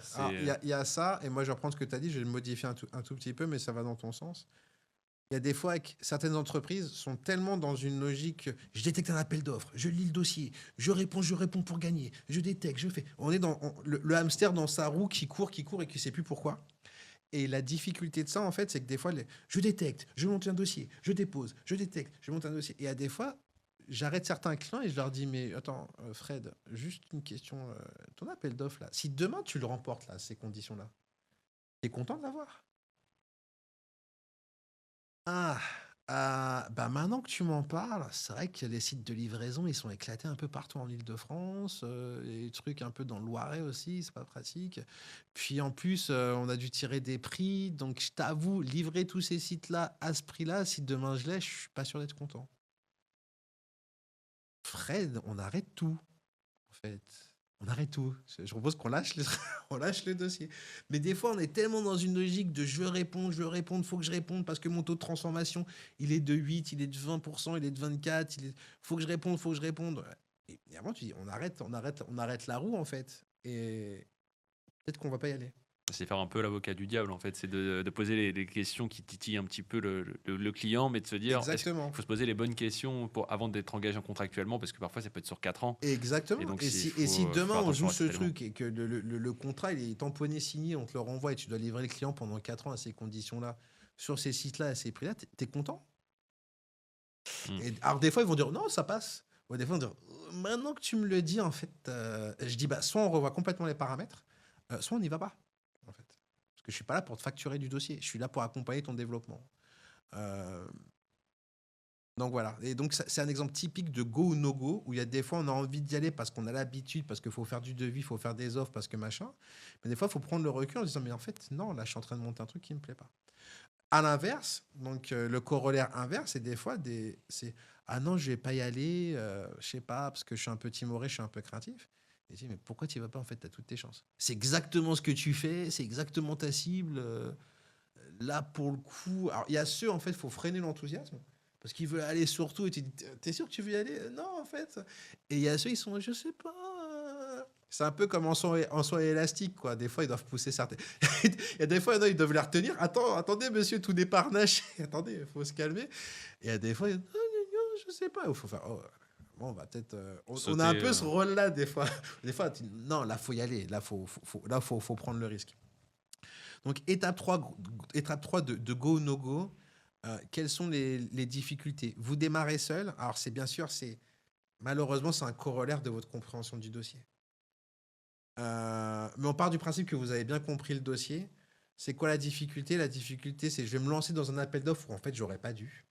Il y a ça, et moi je reprends ce que tu as dit, je vais le modifier un tout petit peu, mais ça va dans ton sens. Il y a des fois que certaines entreprises sont tellement dans une logique, je détecte un appel d'offres, je lis le dossier, je réponds pour gagner, je détecte, je fais. On est dans le hamster dans sa roue qui court et qui ne sait plus pourquoi. Et la difficulté de ça, en fait, c'est que des fois, je détecte, je monte un dossier, je dépose, je détecte, je monte un dossier. Et à des fois, j'arrête certains clients et je leur dis, mais attends, Fred, juste une question, ton appel d'offres, là, si demain tu le remportes, là, ces conditions-là, t'es content de l'avoir? Maintenant que tu m'en parles, c'est vrai que les sites de livraison, ils sont éclatés un peu partout en Île-de-France. Les trucs un peu dans le Loiret aussi, c'est pas pratique. Puis en plus, on a dû tirer des prix. Donc je t'avoue, livrer tous ces sites-là à ce prix-là, si demain je l'ai, je suis pas sûr d'être content. Fred, on arrête tout, en fait. On arrête tout. Je propose qu'on lâche on lâche le dossier. Mais des fois, on est tellement dans une logique de je veux répondre, faut que je réponde parce que mon taux de transformation, il est de 8, il est de 20%, il est de 24, faut que je réponde. Et avant, tu dis, on arrête la roue, en fait. Et peut-être qu'on va pas y aller. C'est faire un peu l'avocat du diable, en fait. C'est de poser les questions qui titillent un petit peu le client, mais de se dire, il faut se poser les bonnes questions avant d'être engagé contractuellement, parce que parfois, ça peut être sur 4 ans. Exactement. Et, donc, si demain, on joue ce truc et que le contrat, il est tamponné, signé, on te le renvoie et tu dois livrer le client pendant 4 ans à ces conditions-là, sur ces sites-là, à ces prix-là, t'es content? Et, alors, des fois, ils vont dire, non, ça passe. Ou des fois, ils vont dire, maintenant que tu me le dis, en fait, je dis, soit on revoit complètement les paramètres, soit on n'y va pas. En fait. Parce que je suis pas là pour te facturer du dossier, je suis là pour accompagner ton développement. Donc voilà, et donc c'est un exemple typique de go ou no go, où il y a des fois on a envie d'y aller parce qu'on a l'habitude, parce qu'il faut faire du devis, il faut faire des offres, parce que machin, mais des fois il faut prendre le recul en se disant mais en fait non, là je suis en train de monter un truc qui me plaît pas. À l'inverse, donc le corollaire inverse, c'est des fois c'est ah non je vais pas y aller, je sais pas, parce que je suis un peu timoré, je suis un peu craintif. Et tu dis, mais pourquoi tu y vas pas? En fait, tu as toutes tes chances. C'est exactement ce que tu fais, c'est exactement ta cible. Là, pour le coup, alors il y a ceux, en fait, il faut freiner l'enthousiasme. parce qu'ils veulent aller sur tout. Et tu dis, t'es sûr que tu veux y aller? Non, en fait. Et il y a ceux, ils sont, je sais pas. C'est un peu comme en soie élastique, quoi. Des fois, ils doivent pousser certains. Il y a des fois, il y en a, ils doivent les retenir. Attendez, monsieur, tout n'est pas harnaché. Attendez, il faut se calmer. Et il y a des fois, non, non, non, je sais pas. Il faut faire. Oh, bon, on va peut-être. On a un Sauter, peu ce rôle-là, des fois. Des fois, non, là, faut y aller. Là, faut prendre le risque. Donc, étape 3 de go ou no go. Quelles sont les difficultés? Vous démarrez seul. Alors, c'est bien sûr, malheureusement, c'est un corollaire de votre compréhension du dossier. Mais on part du principe que vous avez bien compris le dossier. C'est quoi la difficulté? La difficulté, c'est je vais me lancer dans un appel d'offres où en fait, j'aurais pas dû.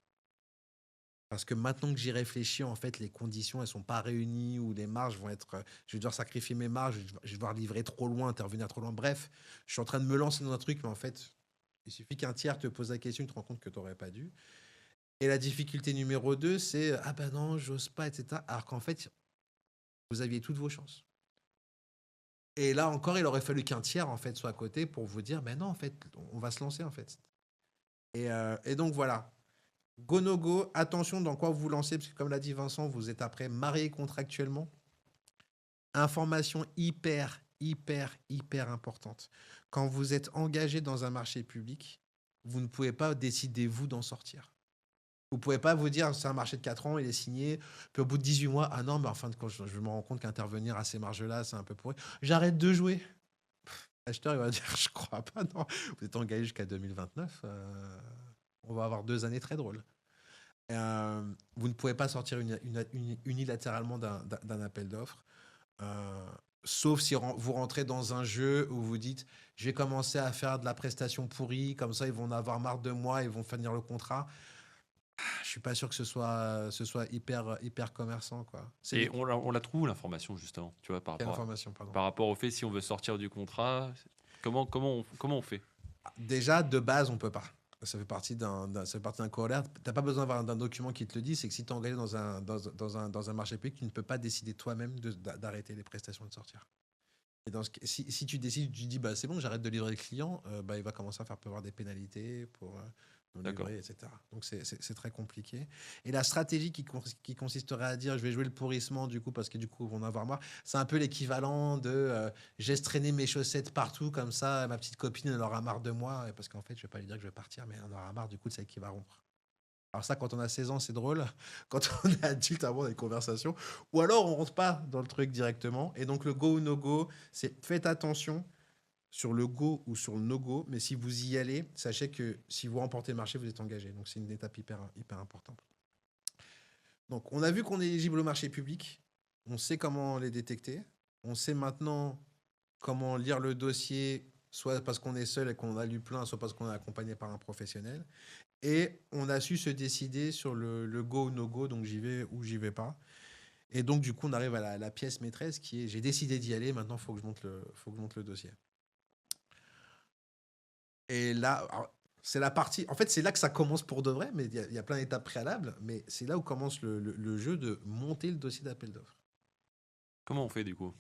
Parce que maintenant que j'y réfléchis, en fait, les conditions, elles sont pas réunies ou les marges vont être. Je vais devoir sacrifier mes marges, je vais devoir livrer trop loin, intervenir trop loin. Bref, je suis en train de me lancer dans un truc, mais en fait, il suffit qu'un tiers te pose la question, tu te rends compte que tu n'aurais pas dû. Et la difficulté numéro 2, c'est ah ben non, j'ose pas, etc. Alors qu'en fait, vous aviez toutes vos chances. Et là encore, il aurait fallu qu'un tiers en fait soit à côté pour vous dire, mais non, en fait, on va se lancer en fait. Et donc voilà, go no go, attention dans quoi vous vous lancez, parce que comme l'a dit Vincent, vous êtes après marié contractuellement. Information hyper importante. Quand vous êtes engagé dans un marché public, vous ne pouvez pas décider vous d'en sortir. Vous ne pouvez pas vous dire, c'est un marché de 4 ans, il est signé, puis au bout de 18 mois, ah non, mais en fin de compte, je me rends compte qu'intervenir à ces marges-là, c'est un peu pourri. J'arrête de jouer. L'acheteur, il va dire, je crois pas, non. Vous êtes engagé jusqu'à 2029. On va avoir 2 années très drôles. Vous ne pouvez pas sortir unilatéralement d'un appel d'offres. Sauf si vous rentrez dans un jeu où vous dites, je vais commencer à faire de la prestation pourrie, comme ça ils vont en avoir marre de moi, ils vont finir le contrat. Je suis pas sûr que ce soit hyper commerçant, quoi. Et on la trouve l'information justement, tu vois, Quelle information, pardon. par rapport au fait si on veut sortir du contrat, comment on fait? Déjà, de base, on peut pas. Ça fait partie d'un corollaire. T'as pas besoin d'avoir d'un document qui te le dit. C'est que si tu es engagé dans un marché public, tu ne peux pas décider toi-même d'arrêter les prestations et de sortir. Et si tu décides, tu dis bah c'est bon, j'arrête de livrer le client, bah il va commencer à faire prévoir des pénalités pour non livrer, etc. Donc c'est très compliqué. Et la stratégie qui consisterait à dire je vais jouer le pourrissement du coup parce que du coup ils vont en avoir marre, c'est un peu l'équivalent de j'ai traîné mes chaussettes partout comme ça, ma petite copine elle aura marre de moi parce qu'en fait je vais pas lui dire que je vais partir, mais elle en aura marre du coup de celle qui va rompre. Alors ça, quand on a 16 ans, c'est drôle. Quand on est adulte, avant, on a des conversations. Ou alors, on rentre pas dans le truc directement. Et donc, le go ou no go, c'est faites attention sur le go ou sur le no go. Mais si vous y allez, sachez que si vous remportez le marché, vous êtes engagé. Donc, c'est une étape hyper importante. Donc, on a vu qu'on est éligible au marché public. On sait comment les détecter. On sait maintenant comment lire le dossier, soit parce qu'on est seul et qu'on a lu plein, soit parce qu'on est accompagné par un professionnel. Et on a su se décider sur le go ou no go, donc j'y vais ou j'y vais pas. Et donc, du coup, on arrive à la pièce maîtresse qui est j'ai décidé d'y aller, maintenant, il faut que je monte le dossier. Et là, c'est la partie. En fait, c'est là que ça commence pour de vrai, mais il y a plein d'étapes préalables, mais c'est là où commence le jeu de monter le dossier d'appel d'offres. Comment on fait du coup?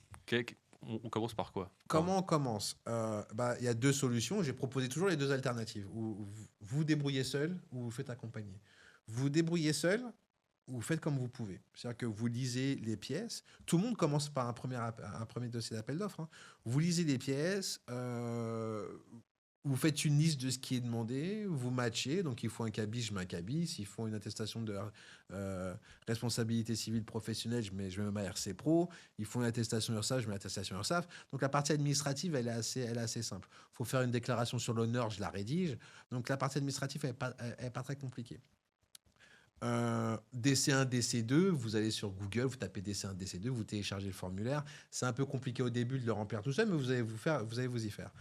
On commence par quoi? Comment on commence? Il y a 2 solutions. J'ai proposé toujours les 2 alternatives. Vous vous débrouillez seul ou vous faites accompagner. Vous vous débrouillez seul, vous faites comme vous pouvez. C'est-à-dire que vous lisez les pièces. Tout le monde commence par un premier dossier d'appel d'offres. Hein. Vous lisez les pièces, vous faites une liste de ce qui est demandé, vous matchez. Donc, il faut un cabis, je mets un cabis. S'il faut une attestation de responsabilité civile professionnelle, je mets ma RC Pro. Il faut une attestation URSSAF, je mets l'attestation URSSAF. Donc, la partie administrative, elle est assez simple. Il faut faire une déclaration sur l'honneur, je la rédige. Donc, la partie administrative, elle n'est pas très compliquée. DC1, DC2, vous allez sur Google, vous tapez DC1, DC2, vous téléchargez le formulaire. C'est un peu compliqué au début de le remplir tout seul, mais vous allez vous y faire.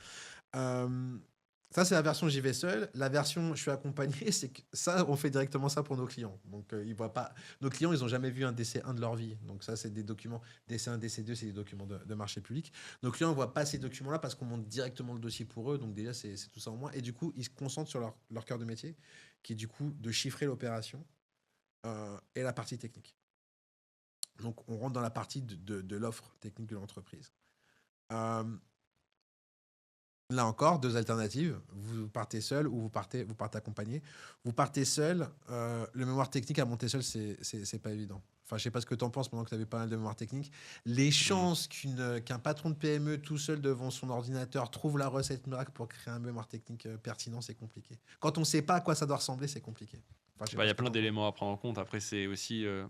Ça, c'est la version j'y vais seul. La version je suis accompagné, c'est que ça, on fait directement ça pour nos clients. Donc, ils voient pas. Nos clients, ils n'ont jamais vu un DC1 de leur vie. Donc, ça, c'est des documents. DC1, DC2, c'est des documents de marché public. Nos clients ne voient pas ces documents-là parce qu'on monte directement le dossier pour eux. Donc, déjà, c'est tout ça en moins. Et du coup, ils se concentrent sur leur cœur de métier, qui est du coup de chiffrer l'opération et la partie technique. Donc, on rentre dans la partie de l'offre technique de l'entreprise. Là encore, deux alternatives. Vous partez seul ou vous partez accompagné. Vous partez seul. Le mémoire technique à monter seul, c'est pas évident. Enfin, je sais pas ce que tu en penses pendant que tu avais pas mal de mémoire technique. Les Mm. chances qu'un patron de PME tout seul devant son ordinateur trouve la recette miracle pour créer un mémoire technique pertinent, c'est compliqué. Quand on sait pas à quoi ça doit ressembler, c'est compliqué. Enfin, je sais Bah, pas il y ce a que plein t'en penses. d'éléments à prendre en compte. Après, c'est aussi, je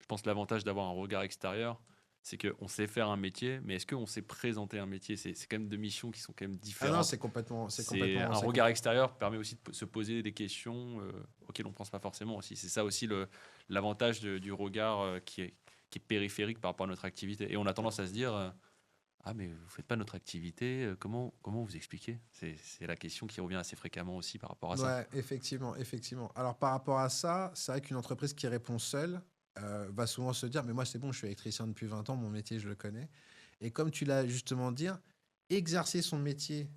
pense, l'avantage d'avoir un regard extérieur, c'est qu'on sait faire un métier, mais est-ce qu'on sait présenter un métier? C'est quand même deux missions qui sont quand même Ah non, différentes. c'est C'est complètement, un regard extérieur permet aussi de se poser des questions auxquelles on ne pense pas forcément aussi. C'est ça aussi l'avantage du regard qui est périphérique par rapport à notre activité. Et on a tendance à se dire, ah mais vous faites pas notre activité, comment vous expliquez? C'est la question qui revient assez fréquemment aussi par rapport à ça. Ouais, effectivement, effectivement. Alors par rapport à ça, c'est vrai qu'une entreprise qui répond seule va souvent se dire, mais moi c'est bon, je suis électricien depuis 20 ans, mon métier je le connais. Et comme tu l'as justement dit, exercer son métier,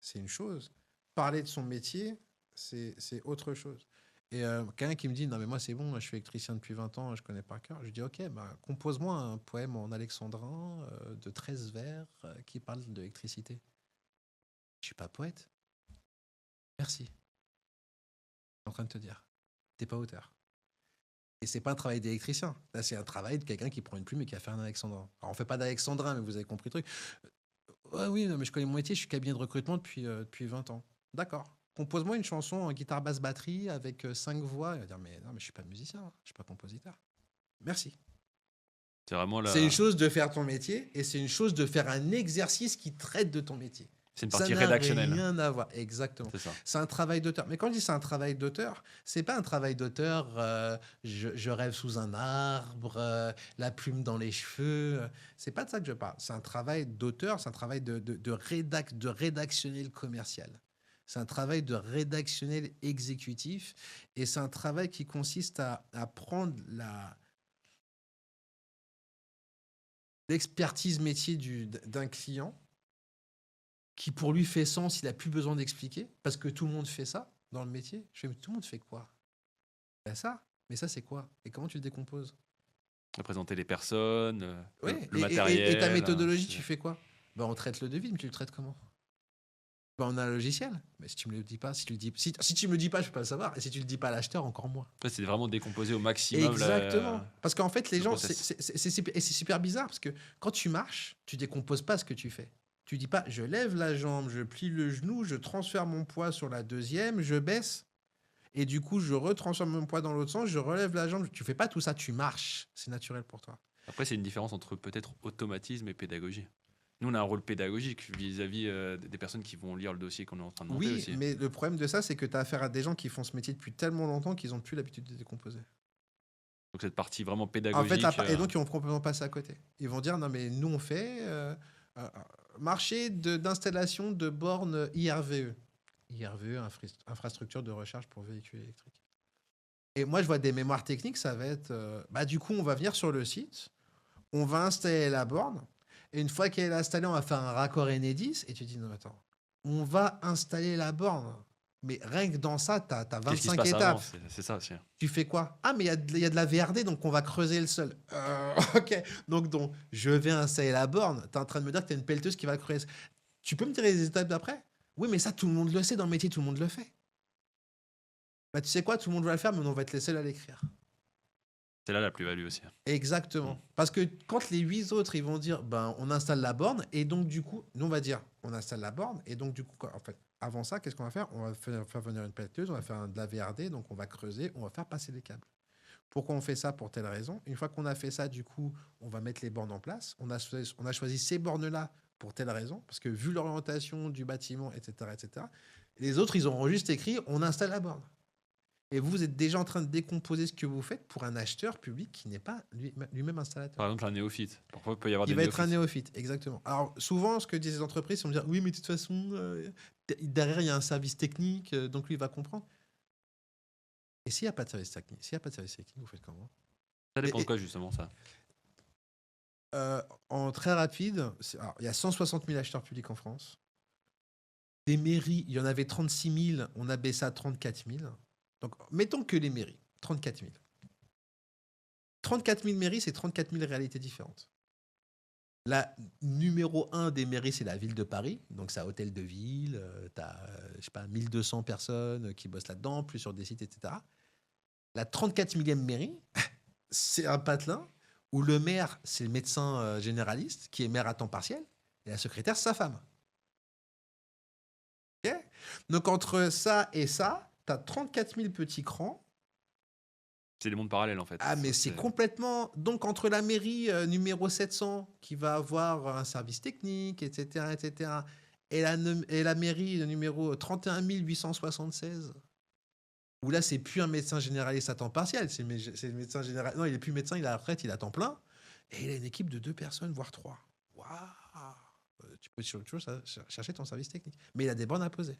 c'est une chose. Parler de son métier, c'est autre chose. Et quelqu'un qui me dit, non mais moi c'est bon, je suis électricien depuis 20 ans, je connais par cœur. Je dis, ok, bah, compose-moi un poème en alexandrin de 13 vers qui parle d'électricité. Je suis pas poète. Merci. En train de te dire. T'es pas auteur. Et c'est pas un travail d'électricien. Là, c'est un travail de quelqu'un qui prend une plume et qui a fait un alexandrin. Alors, on fait pas d'alexandrin, mais vous avez compris le truc. Ouais, oui, non, mais je connais mon métier, je suis cabinet de recrutement depuis 20 ans. D'accord. Compose-moi une chanson en guitare, basse, batterie avec 5 voix. Il va dire, mais non, mais je suis pas musicien, hein, je suis pas compositeur. Merci. C'est vraiment C'est une chose de faire ton métier et c'est une chose de faire un exercice qui traite de ton métier. c'est une Ça partie n'a rédactionnelle, rien à voir. Exactement. c'est ça. C'est un travail d'auteur. Mais quand je dis c'est un travail d'auteur, c'est pas un travail d'auteur, je rêve sous un arbre, la plume dans les cheveux. C'est pas de ça que je parle. C'est un travail d'auteur, c'est un travail de rédactionnel commercial. C'est un travail de rédactionnel exécutif et c'est un travail qui consiste à prendre l'expertise métier d'un client qui pour lui fait sens, il n'a plus besoin d'expliquer, parce que tout le monde fait ça dans le métier. Je fais, mais tout le monde fait quoi? Ben ça, mais ça c'est quoi? Et comment tu le décomposes? Représenter les personnes, Oui, le et ta matériel. méthodologie, tu fais quoi? Ben on traite le devis, mais tu le traites comment? Ben on a un logiciel. Mais si tu me le dis pas, si tu me le dis pas, je peux pas le savoir. Et si tu le dis pas à l'acheteur, encore moins. C'est vraiment décomposer au maximum Exactement. Parce qu'en fait, les le gens, process. et c'est super bizarre parce que quand tu marches, tu décomposes pas ce que tu fais. Tu dis pas, je lève la jambe, je plie le genou, je transfère mon poids sur la deuxième, je baisse. Et du coup, je retransforme mon poids dans l'autre sens, je relève la jambe. Tu fais pas tout ça, tu marches. C'est naturel pour toi. Après, c'est une différence entre peut-être automatisme et pédagogie. Nous, on a un rôle pédagogique vis-à-vis des personnes qui vont lire le dossier qu'on est en train de monter Oui, aussi. mais le problème de ça, c'est que tu as affaire à des gens qui font ce métier depuis tellement longtemps qu'ils ont plus l'habitude de décomposer. Donc cette partie vraiment En fait, pédagogique, et donc ils vont complètement passer à côté. Ils vont dire non mais nous on fait euh, marché d'installation de bornes IRVE. IRVE, infrastructure de recharge pour véhicules électriques. Et moi je vois des mémoires techniques, ça va être bah du coup on va venir sur le site, on va installer la borne et une fois qu'elle est installée, on va faire un raccord Enedis et tu dis non attends, on va installer la borne. Mais rien que dans ça, tu as qu'est-ce qui se 25 passe avant? étapes. C'est ça aussi. Tu fais quoi? Ah, mais il y a de la VRD, donc on va creuser le sol. Ok. Donc, je vais installer la borne. Tu es en train de me dire que tu as une pelleteuse qui va creuser. Tu peux me dire les étapes d'après? Oui, mais ça, tout le monde le sait dans le métier, tout le monde le fait. Bah, tu sais quoi? Tout le monde va le faire, mais on va être les seuls à l'écrire. C'est là la plus-value aussi. Exactement. Parce que quand les 8 autres, ils vont dire, ben, on installe la borne, et donc, du coup, nous, on va dire, on installe la borne, et donc, du coup, en fait, avant ça, qu'est-ce qu'on va faire? On va faire venir une pelleteuse, on va faire de la VRD, donc on va creuser, on va faire passer les câbles. Pourquoi on fait ça? Pour telle raison. Une fois qu'on a fait ça, du coup, on va mettre les bornes en place. On a choisi ces bornes-là pour telle raison, parce que vu l'orientation du bâtiment, etc., etc., les autres, ils auront juste écrit, on installe la borne. Et vous êtes déjà en train de décomposer ce que vous faites pour un acheteur public qui n'est pas lui-même installateur. Par exemple, un néophyte. Parfois, il peut y avoir Il des va être un néophytes. néophyte, exactement. Alors, souvent, ce que disent les entreprises, c'est de dire, oui, mais de toute façon, derrière, il y a un service technique, donc lui, il va comprendre. Et s'il n'y a pas de service technique, vous faites comment? Ça dépend Et- de quoi, justement, ça. En très rapide, alors, il y a 160 000 acheteurs publics en France. Des mairies, il y en avait 36 000, on a baissé à 34 000. Donc, mettons que les mairies, 34 000. 34 000 mairies, c'est 34 000 réalités différentes. La numéro 1 des mairies, c'est la ville de Paris. Donc, c'est un hôtel de ville. Tu as, je sais pas, 1200 personnes qui bossent là-dedans, plus sur des sites, etc. La 34 millième mairie, c'est un patelin où le maire, c'est le médecin généraliste qui est maire à temps partiel. Et la secrétaire, c'est sa femme. Ok. Donc, entre ça et ça, tu as 34 000 petits crans. C'est des mondes parallèles en fait. Ah, mais Ça, c'est complètement. Donc, entre la mairie numéro 700, qui va avoir un service technique, etc., etc., et la mairie numéro 31 876, où là, c'est plus un médecin généraliste à temps partiel, c'est le médecin général. Non, il est plus médecin, il a la retraite, il a temps plein. Et il a une équipe de 2 personnes, voire 3. Waouh! Tu peux toujours chercher ton service technique. Mais il a des bornes à poser.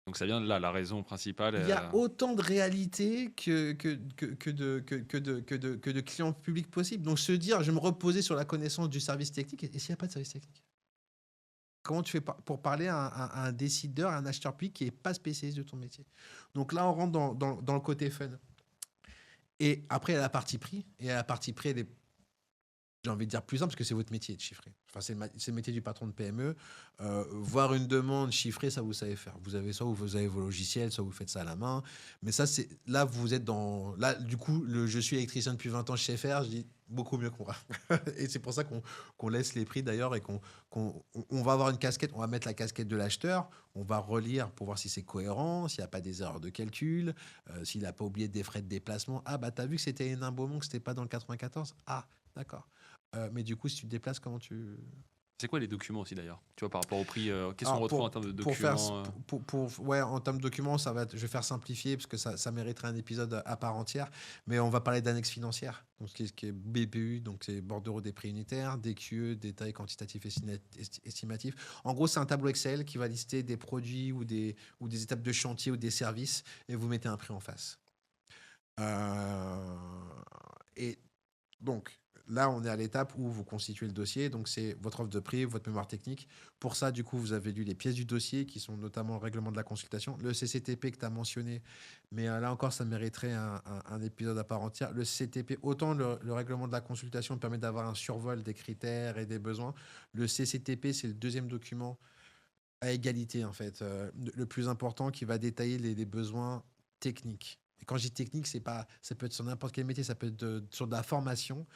Donc ça vient de là, la raison principale. Il y a autant de réalités que de clients publics possibles. Donc se dire, je vais me reposer sur la connaissance du service technique, et s'il n'y a pas de service technique? Comment tu fais pour parler à un décideur, à un acheteur public qui n'est pas spécialiste de ton métier? Donc là, on rentre dans le côté fun. Et après, il y a la partie prix. Et la partie prix, elle est, j'ai envie de dire, plus simple, parce que c'est votre métier de chiffrer. Enfin, c'est le métier du patron de PME. Voir une demande chiffrée, ça, vous savez faire. Vous avez soit vous avez vos logiciels, soit vous faites ça à la main. Mais ça, c'est là, vous êtes dans... Là, du coup, je suis électricien depuis 20 ans, je sais faire. Je dis beaucoup mieux que moi. Et c'est pour ça qu'on laisse les prix, d'ailleurs, et on va avoir une casquette. On va mettre la casquette de l'acheteur. On va relire pour voir si c'est cohérent, s'il n'y a pas des erreurs de calcul, s'il n'a pas oublié des frais de déplacement. Ah, bah, t'as vu que c'était Hénin Beaumont, que c'était pas dans le 94? Ah, d'accord. Mais du coup, si tu te déplaces, comment tu... C'est quoi les documents aussi d'ailleurs? Tu vois, par rapport au prix, qu'est-ce qu'on Alors, retrouve en termes de pour faire, documents ouais, en termes de documents, ça va je vais faire simplifier parce que ça mériterait un épisode à part entière. Mais on va parler d'annexes financières, donc ce qui est BPU, donc c'est bordereau des prix unitaires, DQE, détail quantitatif estimatif. En gros, c'est un tableau Excel qui va lister des produits ou des étapes de chantier ou des services et vous mettez un prix en face. Et donc, là, on est à l'étape où vous constituez le dossier. Donc, c'est votre offre de prix, votre mémoire technique. Pour ça, du coup, vous avez lu les pièces du dossier, qui sont notamment le règlement de la consultation, le CCTP que tu as mentionné. Mais là encore, ça mériterait un épisode à part entière. Le CCTP, autant le règlement de la consultation permet d'avoir un survol des critères et des besoins. Le CCTP, c'est le deuxième document à égalité, en fait. Le plus important qui va détailler les besoins techniques. Et quand je dis technique, c'est pas, ça peut être sur n'importe quel métier, ça peut être sur de la formation.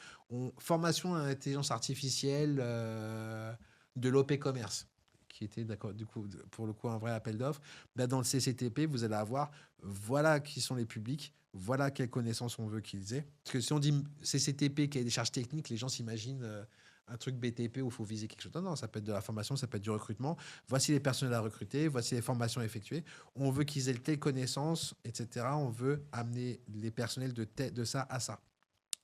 Formation à l'intelligence artificielle de l'OP Commerce, qui était d'accord, du coup, pour le coup, un vrai appel d'offres. Là, dans le CCTP, vous allez avoir, voilà qui sont les publics, voilà quelles connaissances on veut qu'ils aient. Parce que si on dit CCTP qui a des charges techniques, les gens s'imaginent un truc BTP où il faut viser quelque chose. Non, non, ça peut être de la formation, ça peut être du recrutement. Voici les personnels à recruter, voici les formations effectuées. On veut qu'ils aient telle connaissance, etc. On veut amener les personnels de ça à ça.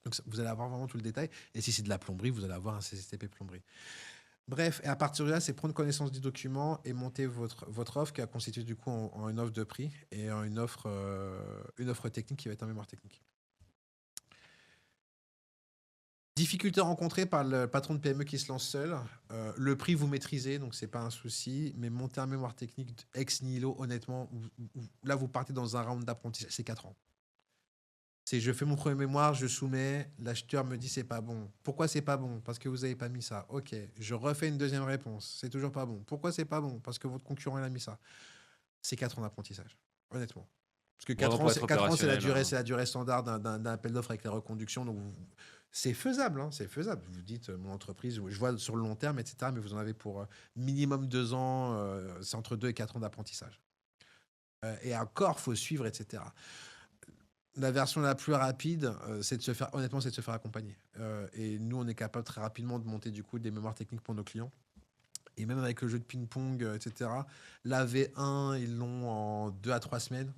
Donc, vous allez avoir vraiment tout le détail. Et si c'est de la plomberie, vous allez avoir un CCTP plomberie. Bref, et à partir de là, c'est prendre connaissance du document et monter votre offre qui a constitué du coup en une offre de prix et en une offre technique qui va être en mémoire technique. Difficulté rencontrée par le patron de PME qui se lance seul. Le prix, vous maîtrisez, donc c'est pas un souci. Mais monter un mémoire technique ex nihilo, honnêtement, là, vous partez dans un round d'apprentissage. C'est 4 ans. C'est je fais mon premier mémoire, je soumets, l'acheteur me dit c'est pas bon. Pourquoi c'est pas bon? Parce que vous avez pas mis ça. Ok, je refais une deuxième réponse. C'est toujours pas bon. Pourquoi c'est pas bon? Parce que votre concurrent il a mis ça. C'est 4 ans d'apprentissage, honnêtement. Parce que 4 Vraiment ans, pour être 4 ans, opérationnel, c'est la durée standard d'un appel d'offres avec la reconduction. Donc, c'est faisable, hein, c'est faisable. Vous dites, mon entreprise, je vois sur le long terme, etc., mais vous en avez pour minimum 2 ans, c'est entre 2 et 4 ans d'apprentissage. Et encore, il faut suivre, etc. La version la plus rapide, c'est de se faire, honnêtement, c'est de se faire accompagner. Et nous, on est capable très rapidement de monter du coup des mémoires techniques pour nos clients. Et même avec le jeu de ping-pong, etc., la V1, ils l'ont en 2 à 3 semaines.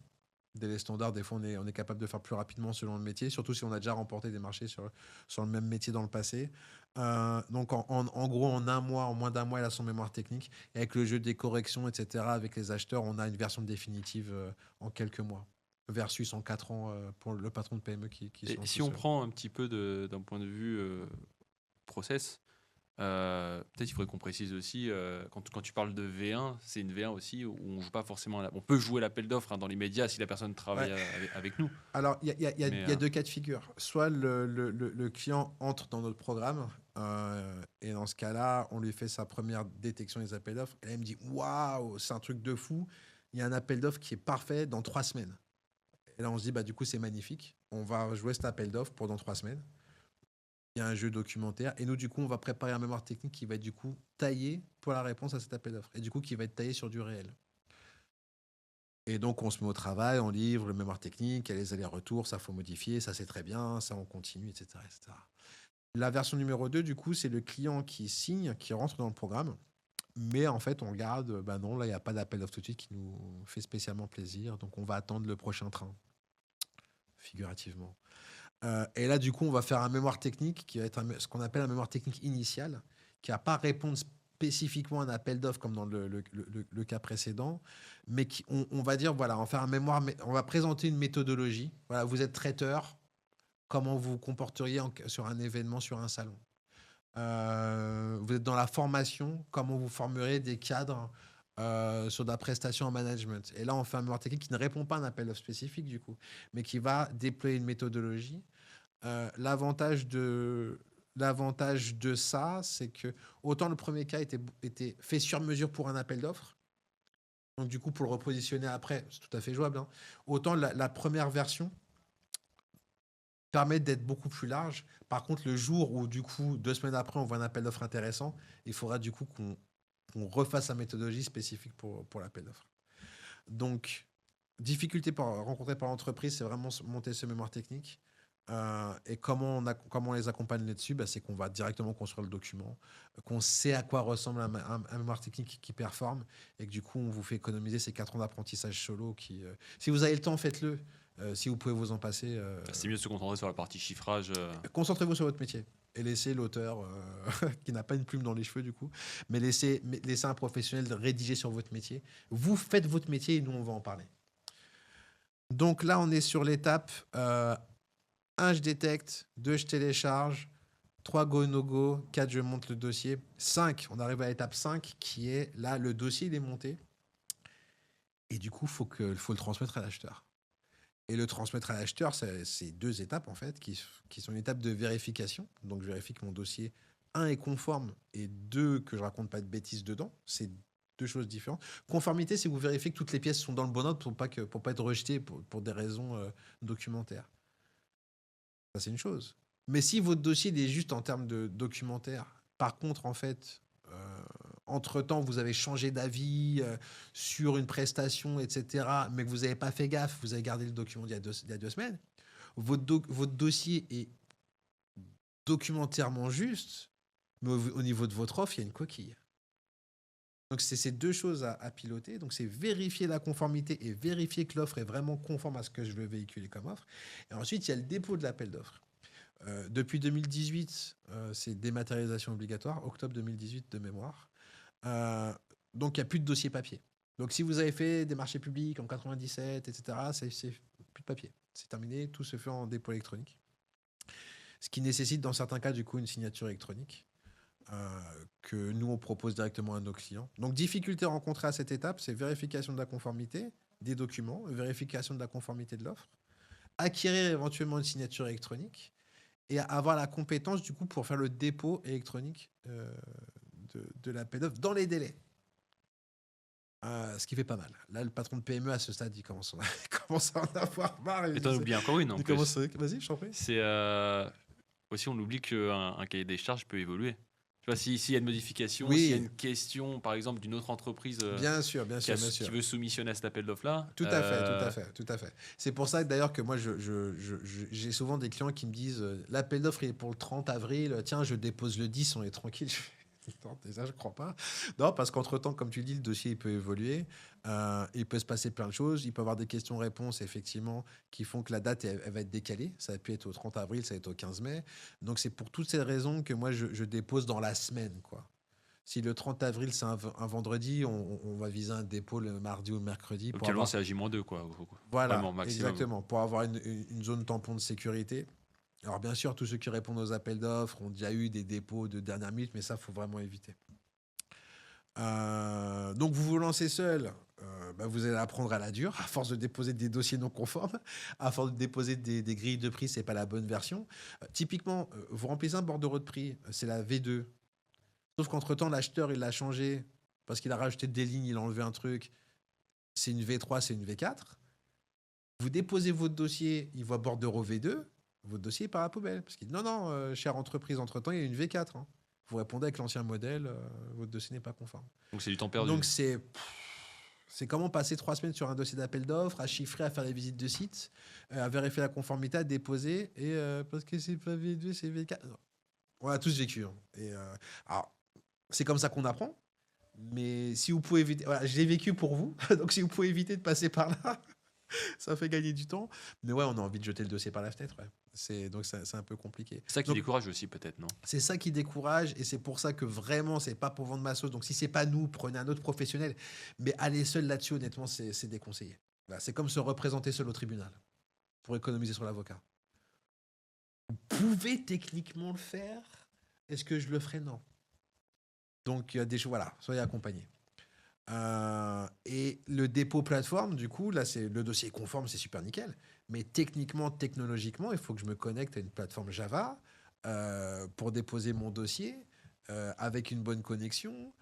Délai standard, des fois, on est capable de faire plus rapidement selon le métier, surtout si on a déjà remporté des marchés sur le même métier dans le passé. Donc, en gros, en moins d'un mois, il a son mémoire technique. Et avec le jeu des corrections, etc., avec les acheteurs, on a une version définitive en quelques mois, versus en 4 ans pour le patron de PME qui se Et lance si tout on seul. prend un petit peu d'un point de vue process, Peut-être il faudrait qu'on précise aussi, quand tu parles de V1, c'est une V1 aussi où on joue pas forcément. On peut jouer l'appel d'offres dans les médias si la personne travaille Ouais. avec nous. Alors, il Mais y a deux cas de figure. Soit le client entre dans notre programme, et dans ce cas-là, on lui fait sa première détection des appels d'offres. Et là, il me dit waouh, c'est un truc de fou. Il y a un appel d'offres qui est parfait dans 3 semaines. Et là, on se dit bah, du coup, c'est magnifique. On va jouer cet appel d'offres pour dans 3 semaines. Il y a un jeu documentaire. Et nous, du coup, on va préparer un mémoire technique qui va être du coup taillé pour la réponse à cet appel d'offres. Et du coup, qui va être taillé sur du réel. Et donc, on se met au travail, on livre le mémoire technique, il y a les allers-retours, ça faut modifier, ça c'est très bien, ça on continue, etc., etc. La version numéro 2, du coup, c'est le client qui signe, qui rentre dans le programme. Mais en fait, on regarde, bah non, là, il n'y a pas d'appel d'offres tout de suite qui nous fait spécialement plaisir. Donc, on va attendre le prochain train, figurativement. Et là, du coup, on va faire un mémoire technique qui va être ce qu'on appelle un mémoire technique initial, qui va pas répondre spécifiquement à un appel d'offres comme dans le cas précédent, mais on va dire, voilà, on va faire un mémoire, on va présenter une méthodologie. Voilà, vous êtes traiteur, comment vous vous comporteriez sur un événement, sur un salon. Vous êtes dans la formation, comment vous formeriez des cadres sur de la prestation en management. Et là, on fait un mémoire technique qui ne répond pas à un appel d'offres spécifique, du coup, mais qui va déployer une méthodologie. L'avantage de ça, c'est que autant le premier cas était fait sur mesure pour un appel d'offres, donc du coup pour le repositionner après, c'est tout à fait jouable, hein. Autant la première version permet d'être beaucoup plus large. Par contre, le jour où du coup 2 semaines après on voit un appel d'offres intéressant, il faudra du coup qu'on refasse la méthodologie spécifique pour l'appel d'offres. Donc difficulté rencontrée par l'entreprise, c'est vraiment monter ce mémoire technique. Et comment on les accompagne là-dessus, bah, c'est qu'on va directement construire le document, qu'on sait à quoi ressemble un mémoire technique qui performe, et que du coup, on vous fait économiser ces 4 ans d'apprentissage solo si vous avez le temps, faites-le. Si vous pouvez vous en passer, c'est mieux de se concentrer sur la partie chiffrage. concentrez-vous sur votre métier et laissez l'auteur, qui n'a pas une plume dans les cheveux du coup, mais laissez un professionnel rédiger sur votre métier. Vous faites votre métier et nous, on va en parler. Donc là, on est sur l'étape 1, je détecte. 2, je télécharge. 3, go, no go. 4, je monte le dossier. 5, on arrive à l'étape 5 qui est là, le dossier il est monté. Et du coup, faut le transmettre à l'acheteur. Et le transmettre à l'acheteur, c'est 2 étapes en fait qui sont une étape de vérification. Donc, je vérifie que mon dossier, 1, est conforme et 2, que je raconte pas de bêtises dedans. C'est 2 choses différentes. Conformité, c'est vous vérifiez que toutes les pièces sont dans le bon ordre pour pas être rejetées pour des raisons documentaires. Ça, c'est une chose. Mais si votre dossier il est juste en termes de documentaire, par contre, en fait, entre-temps, vous avez changé d'avis sur une prestation, etc., mais que vous n'avez pas fait gaffe, vous avez gardé le document il y a 2 semaines, votre dossier est documentairement juste, mais au niveau de votre offre, il y a une coquille. Donc, c'est ces 2 choses à piloter. Donc, c'est vérifier la conformité et vérifier que l'offre est vraiment conforme à ce que je veux véhiculer comme offre. Et ensuite, il y a le dépôt de l'appel d'offres. Depuis 2018, c'est dématérialisation obligatoire, octobre 2018 de mémoire. Donc, il n'y a plus de dossier papier. Donc, si vous avez fait des marchés publics en 97, etc., c'est plus de papier. C'est terminé, tout se fait en dépôt électronique. Ce qui nécessite, dans certains cas, du coup, une signature électronique. Que nous, on propose directement à nos clients. Donc, difficulté rencontrée à cette étape, c'est vérification de la conformité des documents, vérification de la conformité de l'offre, acquérir éventuellement une signature électronique et avoir la compétence, du coup, pour faire le dépôt électronique de l'appel d'offres dans les délais. Ce qui fait pas mal. Là, le patron de PME, à ce stade, il commence à en avoir marre. Et t'en oublies encore une en plus. Vas-y, je t'en prie. C'est aussi, on oublie qu'un cahier des charges peut évoluer. Tu vois, s'il y a une modification, Oui. s'il y a une question, par exemple, d'une autre entreprise Bien sûr. qui veut soumissionner à cet appel d'offre-là. Tout à fait. C'est pour ça que d'ailleurs que moi, j'ai souvent des clients qui me disent l'appel d'offres est pour le 30 avril, tiens, je dépose le 10, on est tranquille. Non, déjà, je crois pas. Non, parce qu'entre-temps, comme tu dis, le dossier il peut évoluer. Il peut se passer plein de choses. Il peut y avoir des questions-réponses, effectivement, qui font que la date, elle va être décalée. Ça va plus être au 30 avril, ça va être au 15 mai. Donc, c'est pour toutes ces raisons que moi, je dépose dans la semaine, quoi. Si le 30 avril, c'est un vendredi, on va viser un dépôt le mardi ou le mercredi. Actuellement, c'est à J-2, quoi. Voilà, Vraiment, maximum. exactement. Pour avoir une zone tampon de sécurité. Alors bien sûr, tous ceux qui répondent aux appels d'offres ont déjà eu des dépôts de dernière minute, mais ça, faut vraiment éviter. Donc vous vous lancez seul, bah, vous allez apprendre à la dure, à force de déposer des dossiers non conformes, à force de déposer des grilles de prix, c'est pas la bonne version. Typiquement, vous remplissez un bordereau de prix, c'est la V2. Sauf qu'entre-temps, l'acheteur, il l'a changé parce qu'il a rajouté des lignes, il a enlevé un truc. C'est une V3, c'est une V4. Vous déposez votre dossier, il voit bordereau V2, votre dossier part à la poubelle. Parce qu'il dit non, non, chère entreprise, entre-temps, il y a une V4. Hein. Vous répondez avec l'ancien modèle, votre dossier n'est pas conforme. Donc c'est du temps perdu. Donc c'est comment passer 3 semaines sur un dossier d'appel d'offres, à chiffrer, à faire des visites de sites, à vérifier la conformité, à déposer, et parce que c'est pas V2, c'est V4. Non. On a tous vécu. Hein. Et, alors, c'est comme ça qu'on apprend. Mais si vous pouvez éviter, voilà, je l'ai vécu pour vous, donc si vous pouvez éviter de passer par là, ça fait gagner du temps. Mais ouais, on a envie de jeter le dossier par la fenêtre. Ouais. Donc c'est un peu compliqué. C'est ça qui Donc, décourage aussi, peut-être, non? c'est ça qui décourage et c'est pour ça que vraiment, c'est pas pour vendre ma sauce. Donc si c'est pas nous, prenez un autre professionnel. Mais aller seul là-dessus, honnêtement, c'est déconseillé. Voilà, c'est comme se représenter seul au tribunal pour économiser sur l'avocat. Vous pouvez techniquement le faire. Est-ce que je le ferai? Non. Donc il y a des choses, voilà, soyez accompagnés. Et le dépôt plateforme, du coup, là, c'est le dossier est conforme, c'est super nickel. Mais techniquement, technologiquement, il faut que je me connecte à une plateforme Java pour déposer mon dossier avec une bonne connexion.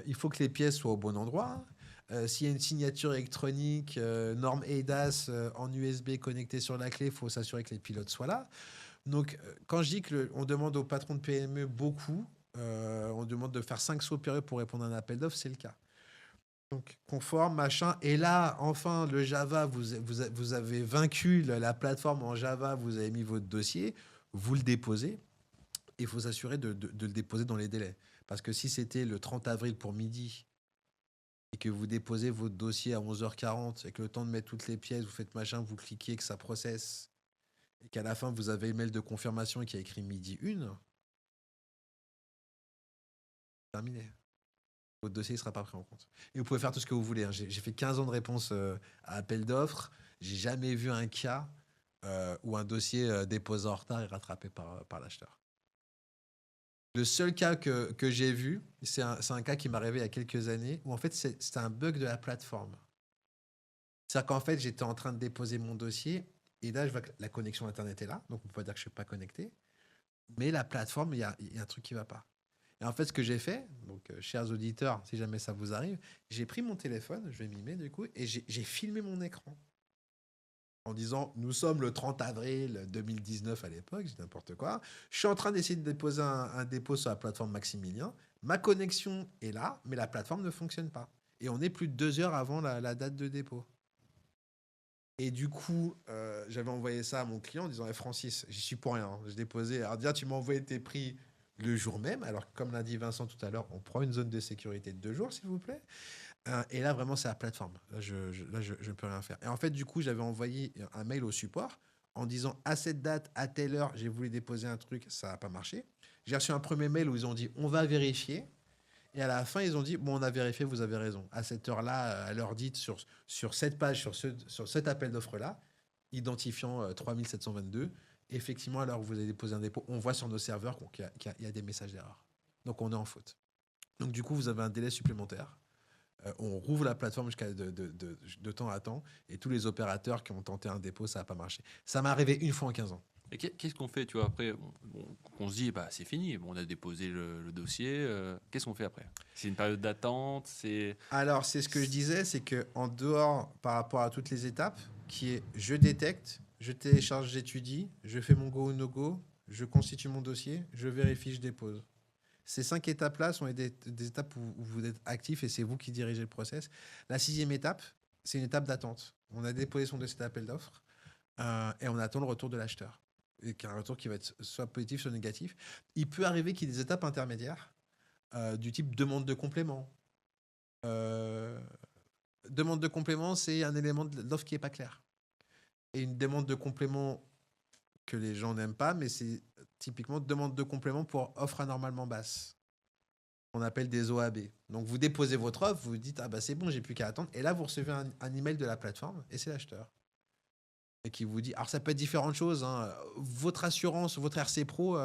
Il faut que les pièces soient au bon endroit. S'il y a une signature électronique, norme EIDAS en USB connectée sur la clé, il faut s'assurer que les pilotes soient là. Donc, quand je dis qu'on demande aux patrons de PME beaucoup, on demande de faire 5 sauts périlleux pour répondre à un appel d'offres, c'est le cas. Donc, conforme, machin. Et là, enfin, le Java, vous avez vaincu la plateforme en Java, vous avez mis votre dossier, vous le déposez. Il faut s'assurer de le déposer dans les délais. Parce que si c'était le 30 avril pour midi et que vous déposez votre dossier à 11h40 et que le temps de mettre toutes les pièces, vous faites machin, vous cliquez, que ça processe et qu'à la fin, vous avez le mail de confirmation qui a écrit midi 1, terminé. Votre dossier ne sera pas pris en compte. Et vous pouvez faire tout ce que vous voulez. Hein. J'ai fait 15 ans de réponse à appel d'offres. J'ai jamais vu un cas où un dossier déposé en retard est rattrapé par l'acheteur. Le seul cas que j'ai vu, c'est un cas qui m'est arrivé il y a quelques années, où en fait, c'était un bug de la plateforme. C'est-à-dire qu'en fait, j'étais en train de déposer mon dossier, et là, je vois que la connexion Internet est là, donc on peut pas dire que je ne suis pas connecté, mais la plateforme, il y a un truc qui ne va pas. Et en fait, ce que j'ai fait, donc chers auditeurs, si jamais ça vous arrive, j'ai pris mon téléphone, je vais mimer du coup, et j'ai filmé mon écran en disant nous sommes le 30 avril 2019 à l'époque, c'est n'importe quoi. Je suis en train d'essayer de déposer un dépôt sur la plateforme Maximilien. Ma connexion est là, mais la plateforme ne fonctionne pas. Et on est plus de 2 heures avant la date de dépôt. Et du coup, j'avais envoyé ça à mon client en disant Francis, j'y suis pour rien. Hein. Je déposais. Alors, déjà, tu m'as envoyé tes prix le jour même. Alors, comme l'a dit Vincent tout à l'heure, on prend une zone de sécurité de 2 jours, s'il vous plaît. Et là, vraiment, c'est la plateforme. Là, je ne peux rien faire. Et en fait, du coup, j'avais envoyé un mail au support en disant à cette date, à telle heure, j'ai voulu déposer un truc, ça n'a pas marché. J'ai reçu un premier mail où ils ont dit on va vérifier. Et à la fin, ils ont dit bon, on a vérifié, vous avez raison. À cette heure-là, à l'heure dite, sur cette page, sur cet appel d'offre-là, identifiant 3722, effectivement, à l'heure où vous avez déposé un dépôt, on voit sur nos serveurs qu'il y a des messages d'erreur. Donc, on est en faute. Donc, du coup, vous avez un délai supplémentaire. On rouvre la plateforme jusqu'à de temps à temps. Et tous les opérateurs qui ont tenté un dépôt, ça n'a pas marché. Ça m'est arrivé une fois en 15 ans. Et qu'est-ce qu'on fait, tu vois, après, on se dit, bah, c'est fini, bon, on a déposé le dossier, qu'est-ce qu'on fait après? C'est une période d'attente, c'est... Alors, c'est ce que je disais, c'est qu'en dehors, par rapport à toutes les étapes, qui est je détecte, je télécharge, j'étudie, je fais mon go ou no go, je constitue mon dossier, je vérifie, je dépose. Ces 5 étapes-là sont des étapes où vous êtes actif et c'est vous qui dirigez le process. La 6e étape, c'est une étape d'attente. On a déposé son dossier d'appel d'offres et on attend le retour de l'acheteur. Et qu'il y a un retour qui va être soit positif, soit négatif. Il peut arriver qu'il y ait des étapes intermédiaires du type demande de complément. Demande de complément, c'est un élément de l'offre qui n'est pas clair. Et une demande de complément que les gens n'aiment pas, mais c'est typiquement demande de complément pour offre anormalement basse. On appelle des OAB. Donc vous déposez votre offre, vous dites ah bah c'est bon, j'ai plus qu'à attendre. Et là vous recevez un email de la plateforme et c'est l'acheteur. et qui vous dit, alors ça peut être différentes choses, hein. Votre assurance, votre RC Pro,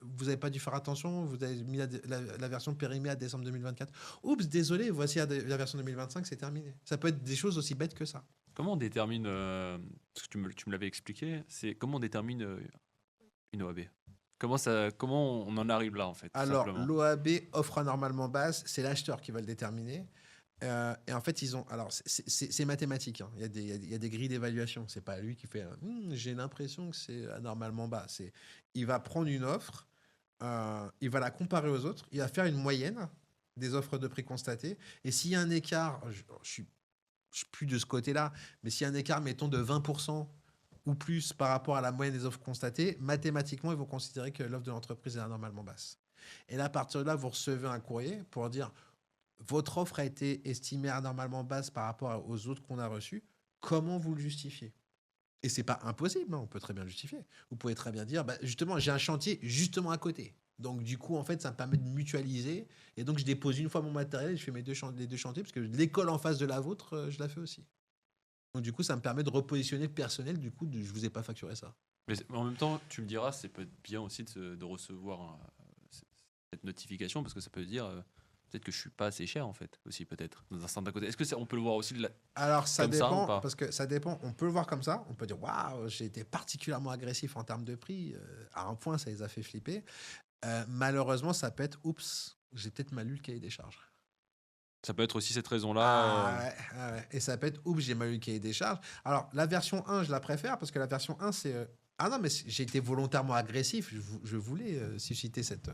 vous n'avez pas dû faire attention, vous avez mis la version périmée à décembre 2024. Oups, désolé, voici la version 2025, c'est terminé. Ça peut être des choses aussi bêtes que ça. Comment on détermine, parce que tu me l'avais expliqué, c'est comment on détermine une OAB? Comment on en arrive là, en fait, tout Alors, simplement? l'OAB offre anormalement basse, c'est l'acheteur qui va le déterminer. Et en fait, ils ont. Alors, c'est mathématique, hein. Il y a des grilles d'évaluation. C'est pas lui qui fait j'ai l'impression que c'est anormalement bas. Il va prendre une offre, il va la comparer aux autres, il va faire une moyenne des offres de prix constatées. Et s'il y a un écart, je suis plus de ce côté-là, mais s'il y a un écart, mettons, de 20% ou plus par rapport à la moyenne des offres constatées, mathématiquement, ils vont considérer que l'offre de l'entreprise est anormalement basse. Et là, à partir de là, vous recevez un courrier pour dire votre offre a été estimée anormalement basse par rapport aux autres qu'on a reçus. Comment vous le justifiez? Et c'est pas impossible, hein, on peut très bien le justifier. Vous pouvez très bien dire, bah, justement, j'ai un chantier justement à côté. Donc, du coup, en fait, ça me permet de mutualiser. Et donc, je dépose une fois mon matériel et je fais les deux chantiers, parce que l'école en face de la vôtre, je la fais aussi. Donc, du coup, ça me permet de repositionner le personnel. Du coup, je vous ai pas facturé ça. Mais en même temps, tu me diras, c'est peut être bien aussi de recevoir cette notification, parce que ça peut dire peut-être que je suis pas assez cher, en fait, aussi, peut-être, dans un certain côté. Est-ce que on peut le voir aussi Alors, ça comme ça ou dépend, pas? parce que ça dépend. On peut le voir comme ça. On peut dire, waouh, j'ai été particulièrement agressif en termes de prix. À un point, ça les a fait flipper. Malheureusement, ça peut être, oups, j'ai peut-être mal lu le cahier des charges. Ça peut être aussi cette raison-là. Ah ouais, ah ouais. Et ça peut être, oups, j'ai mal lu le cahier des charges. Alors, la version 1, je la préfère parce que la version 1, c'est. Ah non, mais j'ai été volontairement agressif. Je voulais susciter cette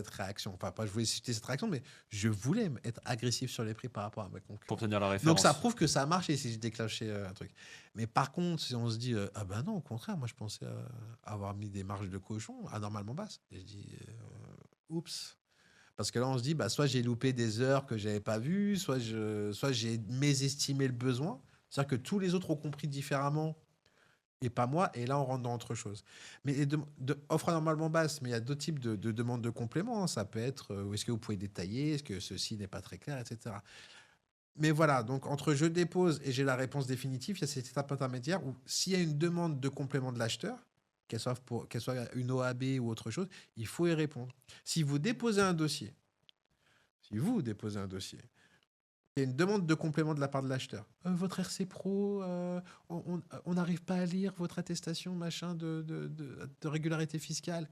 réaction. Enfin, pas je voulais susciter cette réaction, mais je voulais être agressif sur les prix par rapport à mes concurrents. Pour tenir la référence. Donc ça prouve que ça a marché si j'ai déclenché un truc. Mais par contre, si on se dit ah ben non, au contraire, moi je pensais avoir mis des marges de cochon anormalement basses. Et je dis oups. Parce que là on se dit bah soit j'ai loupé des heures que j'avais pas vues, soit j'ai mésestimé le besoin. C'est-à-dire que tous les autres ont compris différemment et pas moi. Et là on rentre dans autre chose. Mais offre anormalement basse, mais il y a d'autres types de demandes de compléments, hein. Ça peut être est-ce que vous pouvez détailler, est-ce que ceci n'est pas très clair, etc. Mais voilà, donc entre je dépose et j'ai la réponse définitive, il y a cette étape intermédiaire où s'il y a une demande de complément de l'acheteur, qu'elle soit une OAB ou autre chose, il faut y répondre. Si vous déposez un dossier, il y a une demande de complément de la part de l'acheteur. Votre RC Pro, on n'arrive pas à lire votre attestation machin de régularité fiscale.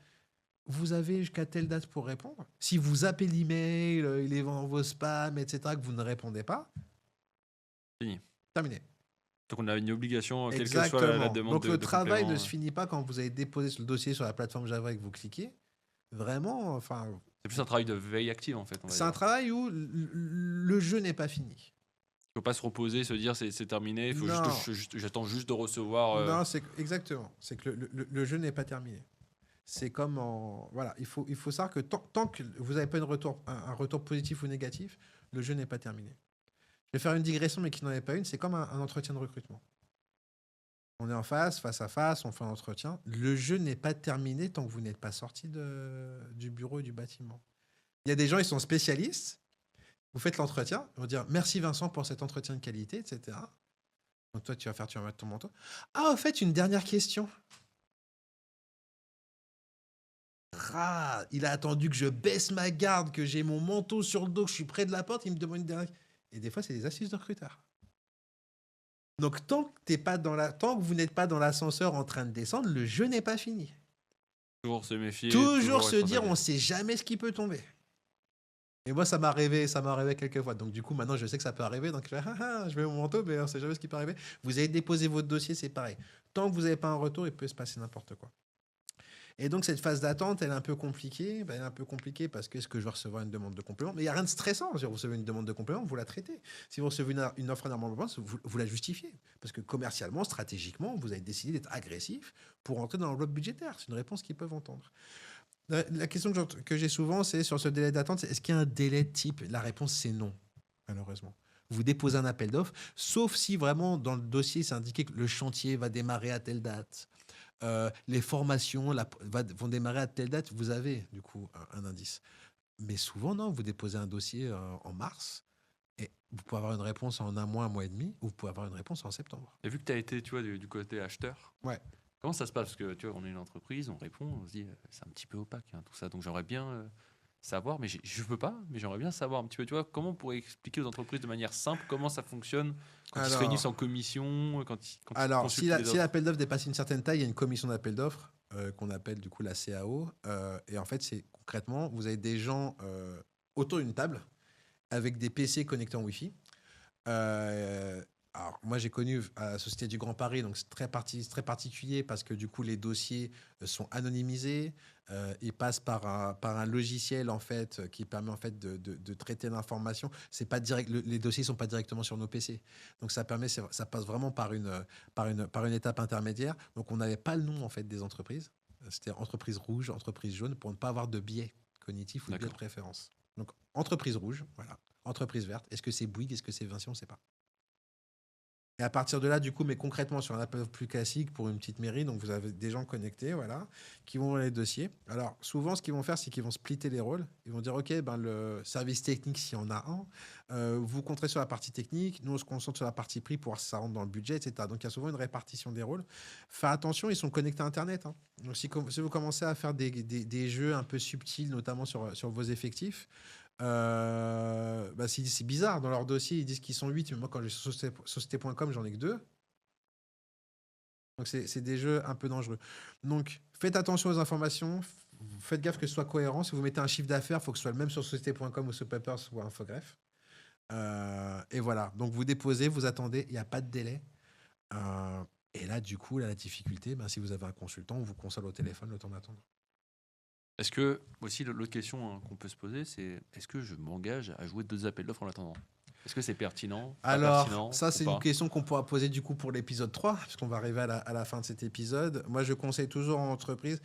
Vous avez jusqu'à telle date pour répondre. Si vous appelez l'email, il est dans vos spams, etc., que vous ne répondez pas, Fini. terminé. Donc on a une obligation, quelle que soit Exactement. la demande Donc de le travail complément, ne se finit pas quand vous avez déposé le dossier sur la plateforme Java et que vous cliquez. Vraiment, enfin, C'est plus un travail de veille active, en fait, on va c'est un dire. travail où le jeu n'est pas fini. Il faut pas se reposer, se dire c'est terminé, il faut Non. j'attends juste de recevoir. Non, exactement. C'est que le jeu n'est pas terminé. C'est comme en voilà, il faut savoir que tant que vous n'avez pas un retour positif ou négatif, le jeu n'est pas terminé. Je vais faire une digression, mais qui n'en est pas une. C'est comme un entretien de recrutement. On est en face à face, on fait un entretien. Le jeu n'est pas terminé tant que vous n'êtes pas sorti du bureau et du bâtiment. Il y a des gens, ils sont spécialistes. Vous faites l'entretien, ils vont dire merci Vincent pour cet entretien de qualité, etc. Donc toi, tu vas mettre ton manteau. Ah, au fait, une dernière question. Ah, il a attendu que je baisse ma garde, que j'ai mon manteau sur le dos, que je suis près de la porte, il me demande une dernière. Et des fois, c'est des astuces de recruteurs. Donc, tant que vous n'êtes pas dans l'ascenseur en train de descendre, le jeu n'est pas fini. Toujours se méfier. Toujours se être dire, on attentif. sait jamais ce qui peut tomber. Et moi, ça m'est arrivé quelques fois. Donc, du coup, maintenant, je sais que ça peut arriver. Donc, je mets mon manteau, mais on sait jamais ce qui peut arriver. Vous avez déposé votre dossier, c'est pareil. Tant que vous n'avez pas un retour, il peut se passer n'importe quoi. Et donc, cette phase d'attente, elle est un peu compliquée. Elle est un peu compliquée parce que est-ce que je vais recevoir une demande de complément? Mais il n'y a rien de stressant. Si vous recevez une demande de complément, vous la traitez. Si vous recevez une offre énormément basse, vous la justifiez. Parce que commercialement, stratégiquement, vous avez décidé d'être agressif pour entrer dans l'enveloppe budgétaire. C'est une réponse qu'ils peuvent entendre. La question que j'ai souvent, c'est sur ce délai d'attente, c'est est-ce qu'il y a un délai type? La réponse, c'est non, malheureusement. Vous déposez un appel d'offres, sauf si vraiment dans le dossier, c'est indiqué que le chantier va démarrer à telle date. Les formations vont démarrer à telle date, vous avez du coup un indice. Mais souvent, non, vous déposez un dossier en mars, Et vous pouvez avoir une réponse en un mois et demi, ou vous pouvez avoir une réponse en septembre. Et vu que tu as été, tu vois, du côté acheteur, Ouais. comment ça se passe? Parce que tu vois, on est une entreprise, on répond, on se dit, c'est un petit peu opaque, hein, tout ça. Donc j'aimerais bien savoir, mais je peux pas, mais j'aimerais bien savoir un petit peu, tu vois, comment on pourrait expliquer aux entreprises de manière simple comment ça fonctionne quand ils se réunissent en commission, quand ils Alors, consultent les si offres. l'appel d'offres dépasse une certaine taille, il y a une commission d'appel d'offres qu'on appelle du coup la CAO. Et en fait, c'est concrètement, vous avez des gens autour d'une table avec des PC connectés en Wi-Fi. Alors, moi, j'ai connu à la Société du Grand Paris, donc c'est très particulier parce que du coup, les dossiers sont anonymisés. Ils passent par un logiciel en fait qui permet en fait de traiter l'information. C'est pas direct, les dossiers sont pas directement sur nos PC, donc ça permet, ça passe vraiment par une étape intermédiaire. Donc, on n'avait pas le nom en fait des entreprises. C'était entreprise rouge, entreprise jaune, pour ne pas avoir de biais cognitif ou de biais de D'accord. préférence. Donc, entreprise rouge, voilà. Entreprise verte. Est-ce que c'est Bouygues? Est-ce que c'est Vinci? On ne sait pas. Et à partir de là, du coup, mais concrètement, sur un appel d'offres plus classique pour une petite mairie, donc vous avez des gens connectés, voilà, qui vont voir les dossiers. Alors, souvent, ce qu'ils vont faire, c'est qu'ils vont splitter les rôles. Ils vont dire, OK, ben, le service technique, s'il y en a un, vous compterez sur la partie technique, nous, on se concentre sur la partie prix pour voir si ça rentre dans le budget, etc. Donc, il y a souvent une répartition des rôles. Faire attention, ils sont connectés à Internet, hein. Donc, si vous commencez à faire des jeux un peu subtils, notamment sur vos effectifs, bah c'est bizarre. Dans leur dossier, ils disent qu'ils sont 8, mais moi, quand j'ai sur société.com, j'en ai que 2. Donc, c'est des jeux un peu dangereux. Donc, faites attention aux informations. Faites gaffe que ce soit cohérent. Si vous mettez un chiffre d'affaires, il faut que ce soit le même sur société.com ou sur Papers ou Infogreffe. Et voilà. Donc, vous déposez, vous attendez. Il n'y a pas de délai. Et là, du coup, la difficulté, ben, si vous avez un consultant, on vous console au téléphone le temps d'attendre. Est-ce que, aussi, l'autre question qu'on peut se poser, c'est est-ce que je m'engage à jouer 2 appels d'offres en attendant? Est-ce que c'est pertinent? Pas Alors, pertinent ça, ou c'est pas? une question qu'on pourra poser du coup pour l'épisode 3, puisqu'on va arriver à la fin de cet épisode. Moi, je conseille toujours en entreprise,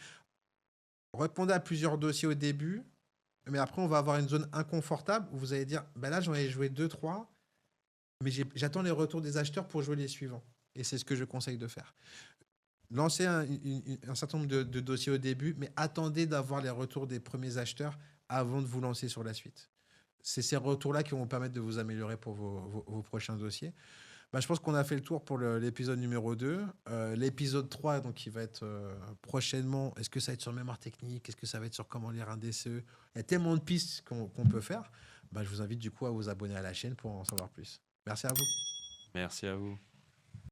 répondez à plusieurs dossiers au début, mais après, on va avoir une zone inconfortable où vous allez dire, ben là, j'en ai joué 2, 3, mais j'attends les retours des acheteurs pour jouer les suivants. Et c'est ce que je conseille de faire. Lancez un certain nombre de dossiers au début, mais attendez d'avoir les retours des premiers acheteurs avant de vous lancer sur la suite. C'est ces retours-là qui vont vous permettre de vous améliorer pour vos prochains dossiers. Bah, je pense qu'on a fait le tour pour l'épisode numéro 2. L'épisode 3, donc, qui va être prochainement, est-ce que ça va être sur mémoire technique? Est-ce que ça va être sur comment lire un DCE? Il y a tellement de pistes qu'on peut faire. Bah, je vous invite du coup à vous abonner à la chaîne pour en savoir plus. Merci à vous. Merci à vous.